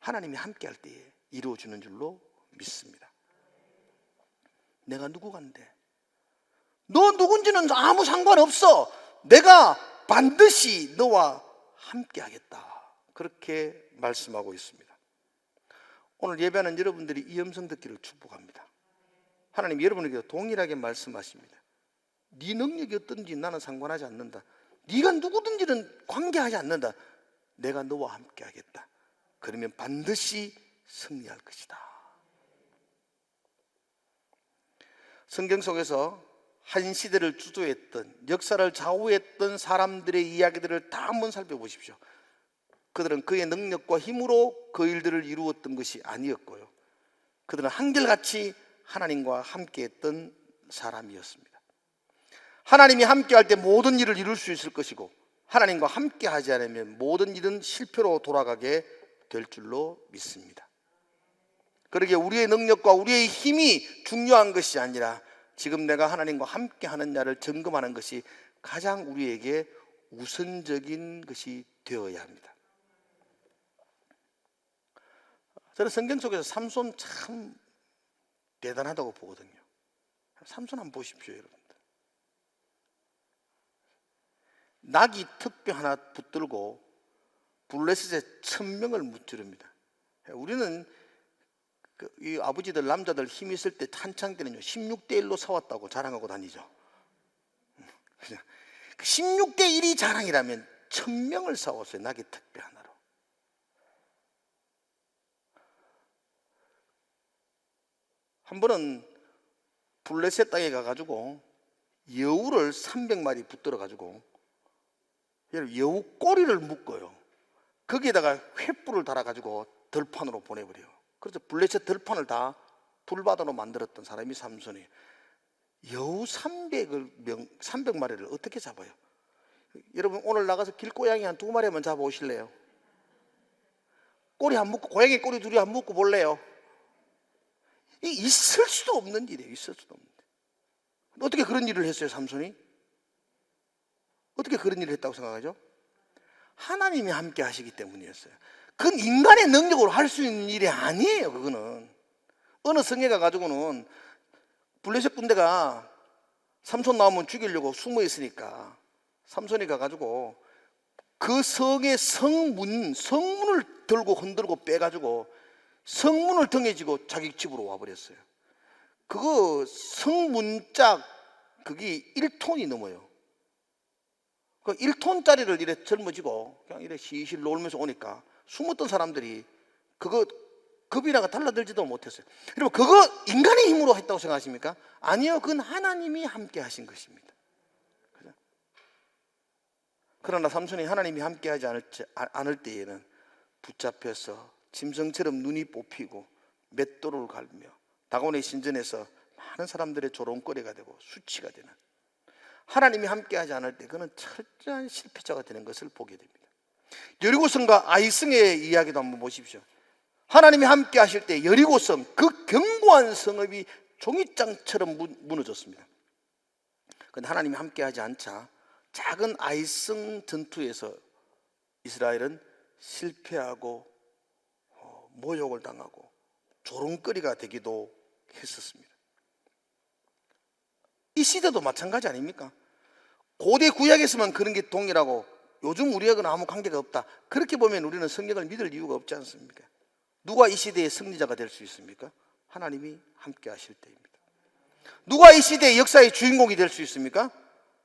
하나님이 함께 할 때에 이루어지는 줄로 믿습니다. 내가 누구간데, 너 누군지는 아무 상관없어. 내가 반드시 너와 함께 하겠다. 그렇게 말씀하고 있습니다. 오늘 예배하는 여러분들이 이 음성 듣기를 축복합니다. 하나님 여러분에게 동일하게 말씀하십니다. 네 능력이 어떤지 나는 상관하지 않는다. 네가 누구든지는 관계하지 않는다. 내가 너와 함께 하겠다. 그러면 반드시 승리할 것이다. 성경 속에서 한 시대를 주도했던, 역사를 좌우했던 사람들의 이야기들을 다 한번 살펴보십시오. 그들은 그의 능력과 힘으로 그 일들을 이루었던 것이 아니었고요, 그들은 한결같이 하나님과 함께했던 사람이었습니다. 하나님이 함께할 때 모든 일을 이룰 수 있을 것이고, 하나님과 함께하지 않으면 모든 일은 실패로 돌아가게 될 줄로 믿습니다. 그러기에 우리의 능력과 우리의 힘이 중요한 것이 아니라 지금 내가 하나님과 함께하느냐를 점검하는 것이 가장 우리에게 우선적인 것이 되어야 합니다. 저는 성경 속에서 삼손 참 대단하다고 보거든요. 삼손 한번 보십시오, 여러분들. 낙이 턱뼈 하나 붙들고 블레셋에 1000명을 무찌릅니다. 우리는 이 아버지들 남자들 힘 있을 때 한창 때는요 16대 1로 싸웠다고 자랑하고 다니죠. 16대 1이 자랑이라면 1000명을 싸웠어요, 낙이 턱뼈 하나로. 한 번은 블레셋 땅에 가가지고 여우를 300마리 붙들어가지고 여우 꼬리를 묶어요. 거기에다가 횃불을 달아가지고 들판으로 보내버려요. 그래서 블레셋 들판을 다 불바다로 만들었던 사람이 삼손이에요. 여우 300마리를 어떻게 잡아요? 여러분 오늘 나가서 길고양이 한 2마리만 잡아오실래요? 꼬리 한 묶고, 고양이 꼬리 둘이 한 묶고 볼래요? 이 있을 수도 없는 일이에요. 있을 수도 없는 일. 어떻게 그런 일을 했어요, 삼손이? 어떻게 그런 일을 했다고 생각하죠? 하나님이 함께 하시기 때문이었어요. 그건 인간의 능력으로 할 수 있는 일이 아니에요. 그거는 어느 성에 가가지고는 블레셋 군대가 삼손 나오면 죽이려고 숨어 있으니까 삼손이 가가지고 그 성의 성문을 들고 흔들고 빼가지고 성문을 등에 지고 자기 집으로 와버렸어요. 그거 성문짝 그게 1톤이 넘어요. 그 1톤짜리를 이래 젊어지고 그냥 이래 시실 놀면서 오니까 숨었던 사람들이 그거 급이라가 달라들지도 못했어요. 여러분, 그거 인간의 힘으로 했다고 생각하십니까? 아니요, 그건 하나님이 함께 하신 것입니다. 그죠? 그러나 삼손이 하나님이 함께 하지 않을 때에는 붙잡혀서 짐승처럼 눈이 뽑히고 맷돌을 갈며 다곤의 신전에서 많은 사람들의 조롱거리가 되고 수치가 되는, 하나님이 함께 하지 않을 때 그는 철저한 실패자가 되는 것을 보게 됩니다. 여리고성과 아이성의 이야기도 한번 보십시오. 하나님이 함께 하실 때 여리고성, 그 견고한 성읍이 종이장처럼 무너졌습니다. 그런데 하나님이 함께 하지 않자 작은 아이성 전투에서 이스라엘은 실패하고 모욕을 당하고 조롱거리가 되기도 했었습니다. 이 시대도 마찬가지 아닙니까? 고대 구약에서만 그런 게 동일하고 요즘 우리하고는 아무 관계가 없다, 그렇게 보면 우리는 성경을 믿을 이유가 없지 않습니까? 누가 이 시대의 승리자가 될 수 있습니까? 하나님이 함께 하실 때입니다. 누가 이 시대의 역사의 주인공이 될 수 있습니까?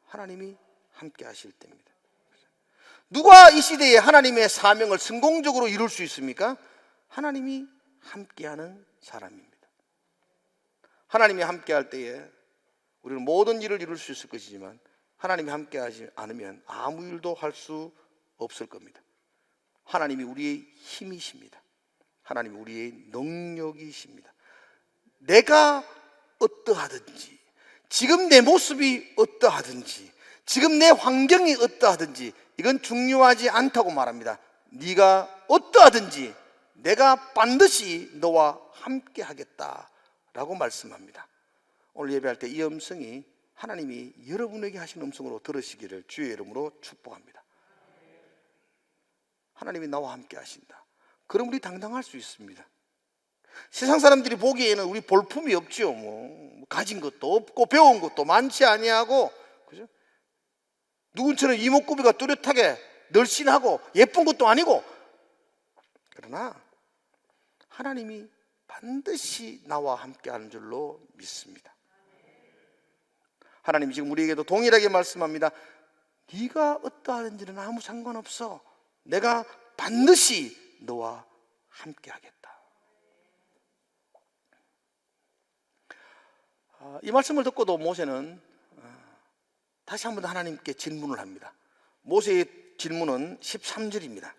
하나님이 함께 하실 때입니다. 누가 이 시대에 하나님의 사명을 성공적으로 이룰 수 있습니까? 하나님이 함께하는 사람입니다. 하나님이 함께할 때에 우리는 모든 일을 이룰 수 있을 것이지만 하나님이 함께하지 않으면 아무 일도 할 수 없을 겁니다. 하나님이 우리의 힘이십니다. 하나님이 우리의 능력이십니다. 내가 어떠하든지, 지금 내 모습이 어떠하든지, 지금 내 환경이 어떠하든지 이건 중요하지 않다고 말합니다. 네가 어떠하든지 내가 반드시 너와 함께 하겠다라고 말씀합니다. 오늘 예배할 때 이 음성이 하나님이 여러분에게 하신 음성으로 들으시기를 주의 이름으로 축복합니다. 하나님이 나와 함께 하신다. 그럼 우리 당당할 수 있습니다. 세상 사람들이 보기에는 우리 볼품이 없죠. 뭐 가진 것도 없고 배운 것도 많지 아니하고, 그죠? 누군처럼 이목구비가 뚜렷하게 늘씬하고 예쁜 것도 아니고, 그러나 하나님이 반드시 나와 함께하는 줄로 믿습니다. 하나님이 지금 우리에게도 동일하게 말씀합니다. 네가 어떠하든지는 아무 상관없어. 내가 반드시 너와 함께하겠다. 이 말씀을 듣고도 모세는 다시 한번 하나님께 질문을 합니다. 모세의 질문은 13절입니다.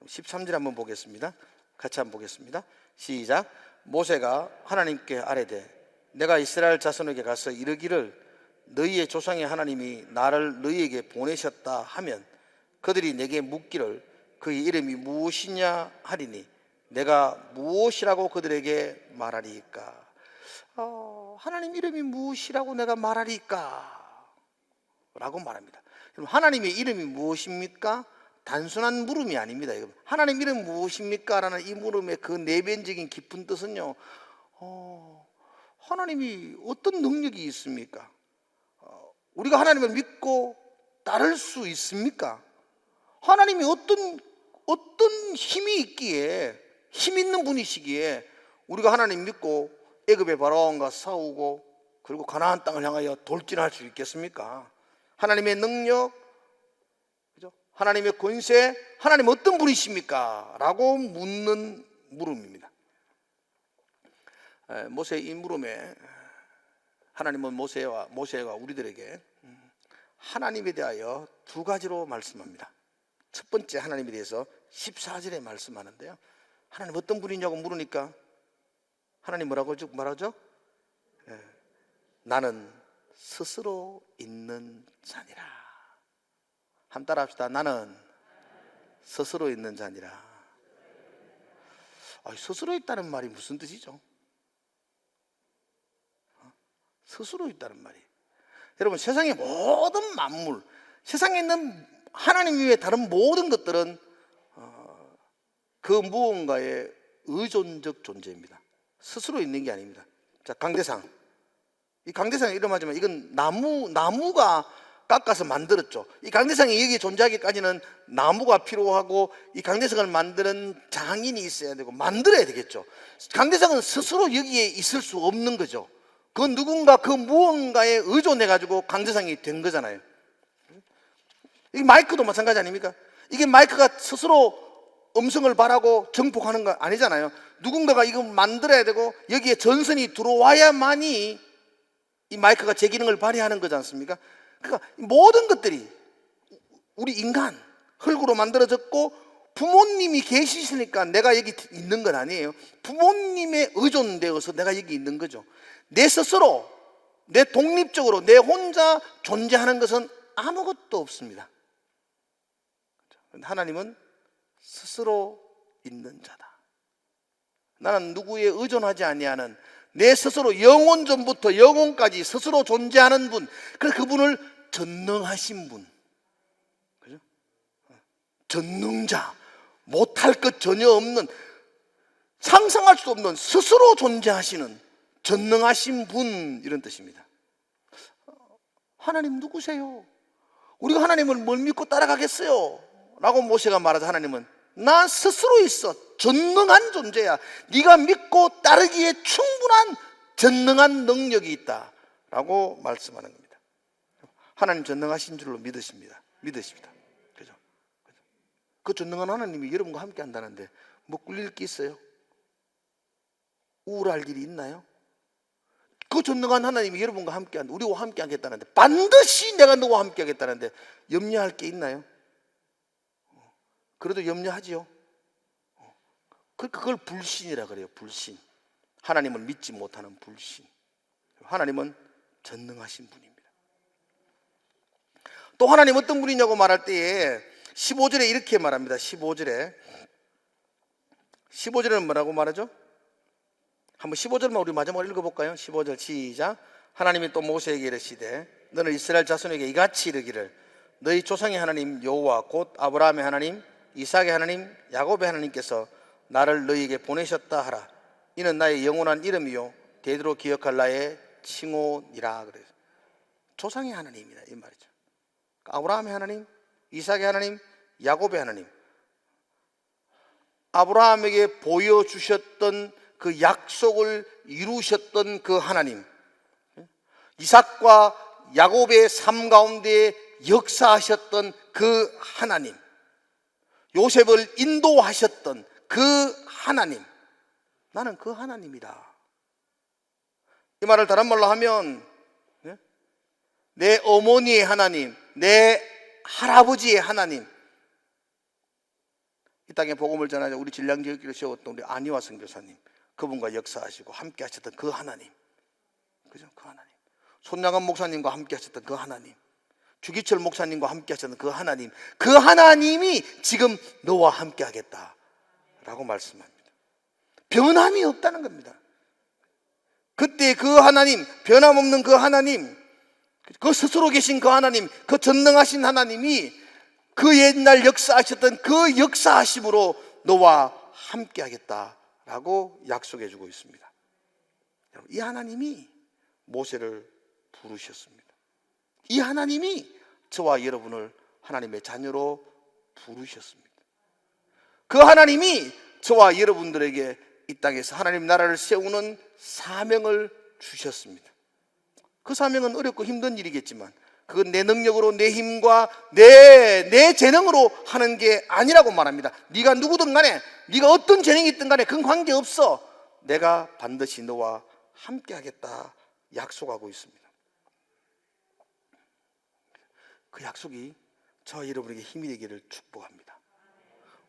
13절 한번 보겠습니다. 같이 한번 보겠습니다. 시작. 모세가 하나님께 아뢰되 내가 이스라엘 자손에게 가서 이르기를 너희의 조상의 하나님이 나를 너희에게 보내셨다 하면 그들이 내게 묻기를 그의 이름이 무엇이냐 하리니 내가 무엇이라고 그들에게 말하리까? 하나님 이름이 무엇이라고 내가 말하리까? 라고 말합니다. 그럼 하나님의 이름이 무엇입니까? 단순한 물음이 아닙니다. 하나님 이름 무엇입니까? 라는 이 물음의 그 내면적인 깊은 뜻은요, 하나님이 어떤 능력이 있습니까? 우리가 하나님을 믿고 따를 수 있습니까? 하나님이 어떤 힘이 있기에, 힘 있는 분이시기에 우리가 하나님 믿고 애굽의 바로왕과 싸우고 그리고 가나안 땅을 향하여 돌진할 수 있겠습니까? 하나님의 능력, 그죠? 하나님의 권세, 하나님 어떤 분이십니까? 라고 묻는 물음입니다. 모세의 이 물음에 하나님은 모세와 우리들에게 하나님에 대하여 두 가지로 말씀합니다. 첫 번째, 하나님에 대해서 14절에 말씀하는데요, 하나님 어떤 분이냐고 물으니까 하나님 뭐라고 말하죠? 나는 스스로 있는 자니라. 한번 따라 합시다. 나는 스스로 있는 자니라. 스스로 있다는 말이 무슨 뜻이죠? 스스로 있다는 말이, 여러분, 세상의 모든 만물, 세상에 있는 하나님 외에 다른 모든 것들은 그 무언가의 의존적 존재입니다. 스스로 있는 게 아닙니다. 자, 강대상. 이 강대상이 이름하지만 이건 나무가 깎아서 만들었죠. 이 강대상이 여기 존재하기까지는 나무가 필요하고 이 강대상을 만드는 장인이 있어야 되고 만들어야 되겠죠. 강대상은 스스로 여기에 있을 수 없는 거죠. 그 누군가 그 무언가에 의존해 가지고 강제상이 된 거잖아요. 이 마이크도 마찬가지 아닙니까? 이게 마이크가 스스로 음성을 발하고 정폭하는 거 아니잖아요. 누군가가 이거 만들어야 되고 여기에 전선이 들어와야만이 이 마이크가 제 기능을 발휘하는 거지 않습니까? 그러니까 모든 것들이 우리 인간 흙으로 만들어졌고 부모님이 계시니까 내가 여기 있는 건 아니에요. 부모님에 의존되어서 내가 여기 있는 거죠. 내 스스로, 내 독립적으로 내 혼자 존재하는 것은 아무것도 없습니다. 하나님은 스스로 있는 자다. 나는 누구에 의존하지 아니하는 내 스스로 영원전부터 영원까지 스스로 존재하는 분, 그래서 그분을 전능하신 분, 그죠? 전능자, 못할 것 전혀 없는, 상상할 수 없는 스스로 존재하시는 전능하신 분, 이런 뜻입니다. 하나님 누구세요? 우리가 하나님을 뭘 믿고 따라가겠어요? 라고 모세가 말하자 하나님은 나 스스로 있어. 전능한 존재야. 네가 믿고 따르기에 충분한 전능한 능력이 있다 라고 말씀하는 겁니다. 하나님 전능하신 줄로 믿으십니다. 그죠? 그 전능한 하나님이 여러분과 함께 한다는데 뭐 꿀릴 게 있어요? 우울할 일이 있나요? 그 전능한 하나님이 여러분과 함께 한다, 우리와 함께 하겠다는데, 반드시 내가 너와 함께 하겠다는데 염려할 게 있나요? 그래도 염려하지요. 그걸 불신이라 그래요. 불신. 하나님을 믿지 못하는 불신. 하나님은 전능하신 분입니다. 또 하나님 어떤 분이냐고 말할 때에 15절에 이렇게 말합니다. 15절에는 뭐라고 말하죠? 한번 15절만 우리 마지막으로 읽어볼까요? 15절 시작. 하나님이 또 모세에게 이르시되 너는 이스라엘 자손에게 이같이 이르기를 너희 조상의 하나님 여호와 곧 아브라함의 하나님 이삭의 하나님 야곱의 하나님께서 나를 너희에게 보내셨다 하라. 이는 나의 영원한 이름이요 대대로 기억할 나의 칭호니라. 그래서 조상의 하나님이다 이 말이죠. 아브라함의 하나님, 이삭의 하나님, 야곱의 하나님, 아브라함에게 보여주셨던 그 약속을 이루셨던 그 하나님, 이삭과 야곱의 삶 가운데 역사하셨던 그 하나님, 요셉을 인도하셨던 그 하나님, 나는 그 하나님이다. 이 말을 다른 말로 하면 내 어머니의 하나님, 내 할아버지의 하나님, 이 땅에 복음을 전하자 우리 진량지역교회를 세웠던 우리 안희화 선교사님, 그분과 역사하시고 함께 하셨던 그 하나님, 그죠? 그 하나님. 손양원 목사님과 함께 하셨던 그 하나님, 주기철 목사님과 함께 하셨던 그 하나님, 그 하나님이 지금 너와 함께 하겠다라고 말씀합니다. 변함이 없다는 겁니다. 그때 그 하나님, 변함없는 그 하나님, 그 스스로 계신 그 하나님, 그 전능하신 하나님이 그 옛날 역사하셨던 그 역사하심으로 너와 함께 하겠다라고 약속해 주고 있습니다. 이 하나님이 모세를 부르셨습니다. 이 하나님이 저와 여러분을 하나님의 자녀로 부르셨습니다. 그 하나님이 저와 여러분들에게 이 땅에서 하나님 나라를 세우는 사명을 주셨습니다. 그 사명은 어렵고 힘든 일이겠지만 그건 내 능력으로, 내 힘과 내 재능으로 하는 게 아니라고 말합니다. 네가 누구든 간에, 네가 어떤 재능이 있든 간에 그건 관계없어. 내가 반드시 너와 함께 하겠다 약속하고 있습니다. 그 약속이 저와 여러분에게 힘이 되기를 축복합니다.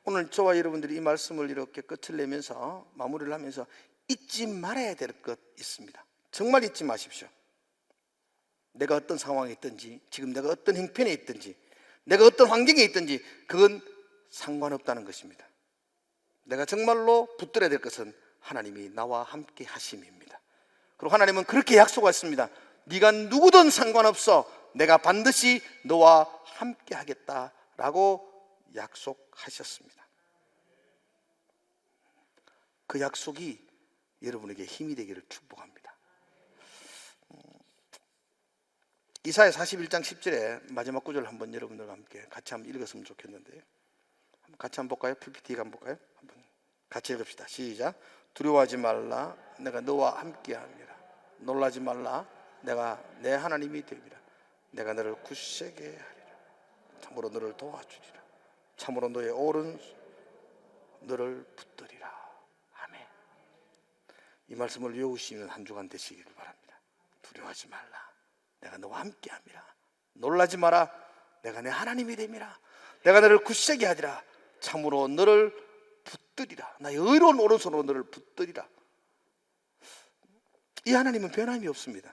오늘 저와 여러분들이 이 말씀을 이렇게 끝을 내면서 마무리를 하면서 잊지 말아야 될 것 있습니다. 정말 잊지 마십시오. 내가 어떤 상황에 있든지, 지금 내가 어떤 형편에 있든지, 내가 어떤 환경에 있든지 그건 상관없다는 것입니다. 내가 정말로 붙들어야 될 것은 하나님이 나와 함께 하심입니다. 그리고 하나님은 그렇게 약속했습니다. 네가 누구든 상관없어, 내가 반드시 너와 함께 하겠다라고 약속하셨습니다. 그 약속이 여러분에게 힘이 되기를 축복합니다. 이사야 41장 10절에 마지막 구절을 한번 여러분들과 함께 같이 한번 읽었으면 좋겠는데요. 같이 한번 볼까요? PPT 한번 볼까요? 한번 같이 읽읍시다. 시작. 두려워하지 말라. 내가 너와 함께함이라. 놀라지 말라. 내가 내 하나님이 되리라. 내가 너를 굳세게 하리라. 참으로 너를 도와주리라. 참으로 너의 오른 너를 붙들리라. 아멘. 이 말씀을 외우시는 한 주간 되시기를 바랍니다. 두려워하지 말라. 내가 너와 함께함이라. 놀라지 마라. 내가 내 하나님이 됨이라. 내가 너를 굳세게 하리라. 참으로 너를 붙들리라. 나의 의로운 오른손으로 너를 붙들리라. 이 하나님은 변함이 없습니다.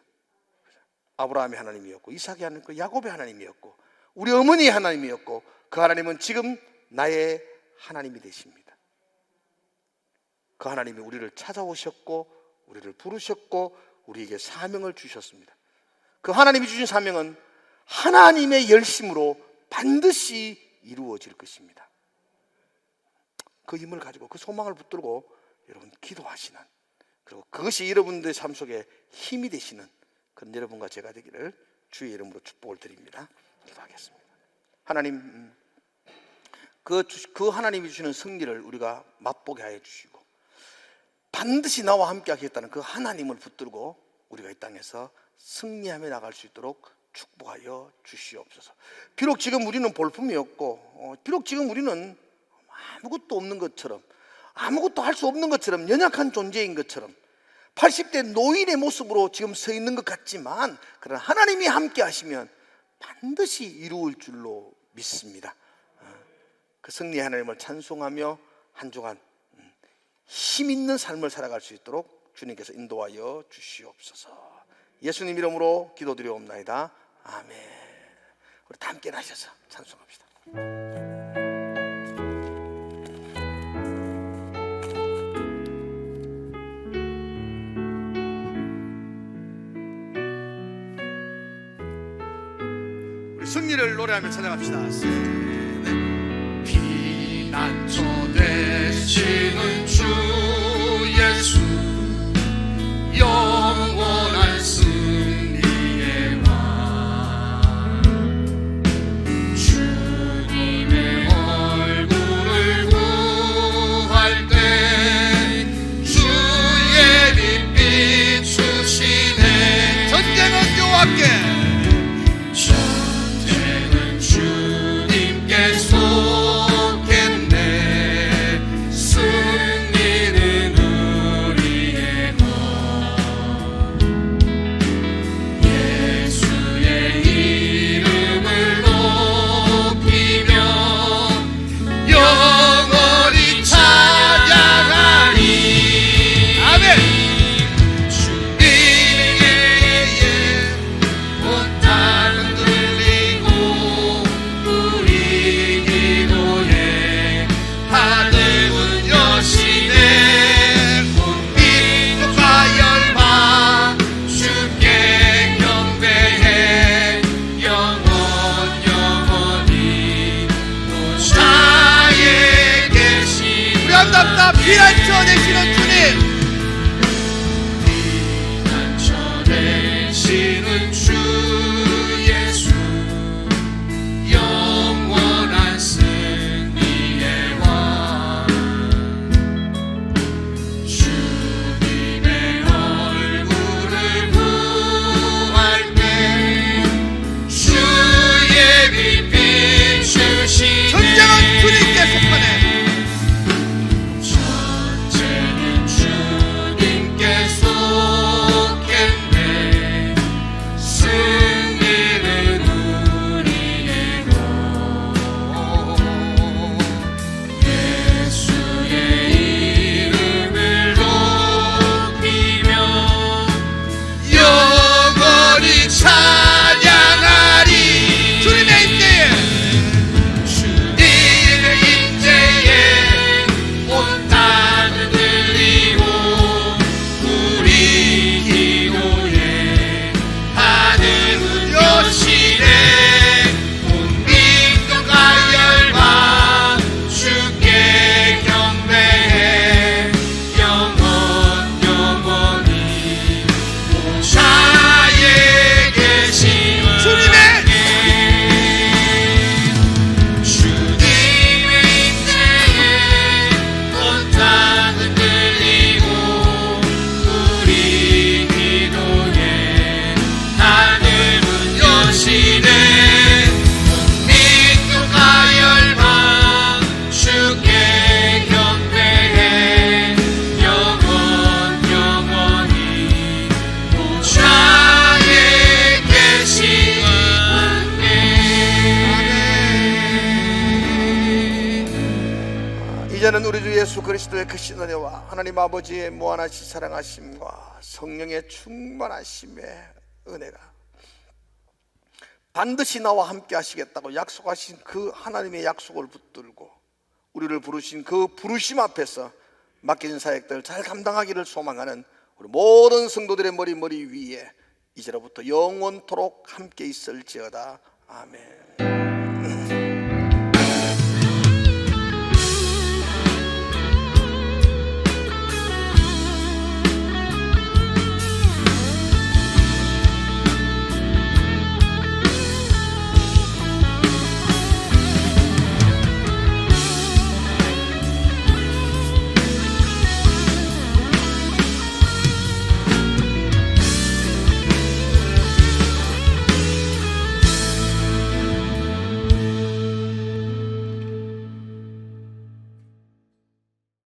아브라함의 하나님이었고, 이삭의 하나님이었고, 야곱의 하나님이었고, 우리 어머니의 하나님이었고, 그 하나님은 지금 나의 하나님이 되십니다. 그 하나님이 우리를 찾아오셨고, 우리를 부르셨고, 우리에게 사명을 주셨습니다. 그 하나님이 주신 사명은 하나님의 열심으로 반드시 이루어질 것입니다. 그 힘을 가지고, 그 소망을 붙들고 여러분 기도하시는, 그리고 그것이 여러분들의 삶 속에 힘이 되시는 그런 여러분과 제가 되기를 주의 이름으로 축복을 드립니다. 기도하겠습니다. 하나님, 그 하나님이 주시는 승리를 우리가 맛보게 하여 주시고, 반드시 나와 함께 하겠다는 그 하나님을 붙들고 우리가 이 땅에서 승리하며 나갈 수 있도록 축복하여 주시옵소서. 비록 지금 우리는 볼품이 없고, 비록 지금 우리는 아무것도 없는 것처럼, 아무것도 할 수 없는 것처럼, 연약한 존재인 것처럼, 80대 노인의 모습으로 지금 서 있는 것 같지만, 그러나 하나님이 함께 하시면 반드시 이루어질 줄로 믿습니다. 그 승리의 하나님을 찬송하며 한 주간 힘 있는 삶을 살아갈 수 있도록 주님께서 인도하여 주시옵소서. 예수님 이름으로 기도드리옵나이다. 아멘. 우리 다 함께 나셔서 찬송합시다. 우리 승리를 노래하며 찬양합시다. 피난처 되시는 주 예수, 영원한 승리의 왕, 주님의 얼굴을 구할 때 주의 빛 비추시네. 전쟁은 여호와께, 전쟁은 주님께 속했네. 승리는 우리의 것. 예수의 이름을 높이며 영원히 찬양하리. 아멘. 주님의 온 땅은 들리고 우리 기도에 하늘은 여시네. 온 민족과 열방 주께 경배해. 영원히 노자에 계신 우리 아름답다 피난처 되시는 주님, 피난처 되시는 주 예수, 영원한 승리의 왕, 주님의 얼굴을 구할 때 주의 빛 비추시네. 전쟁은 주님께 속하네. 전쟁은 이제는 우리 주 예수 그리스도의 크신 은혜와 하나님 아버지의 무한하신 사랑하심과 성령의 충만하심의 은혜가 반드시 나와 함께 하시겠다고 약속하신 그 하나님의 약속을 붙들고 우리를 부르신 그 부르심 앞에서 맡겨진 사역들을 잘 감당하기를 소망하는 우리 모든 성도들의 머리 위에 이제로부터 영원토록 함께 있을지어다. 아멘.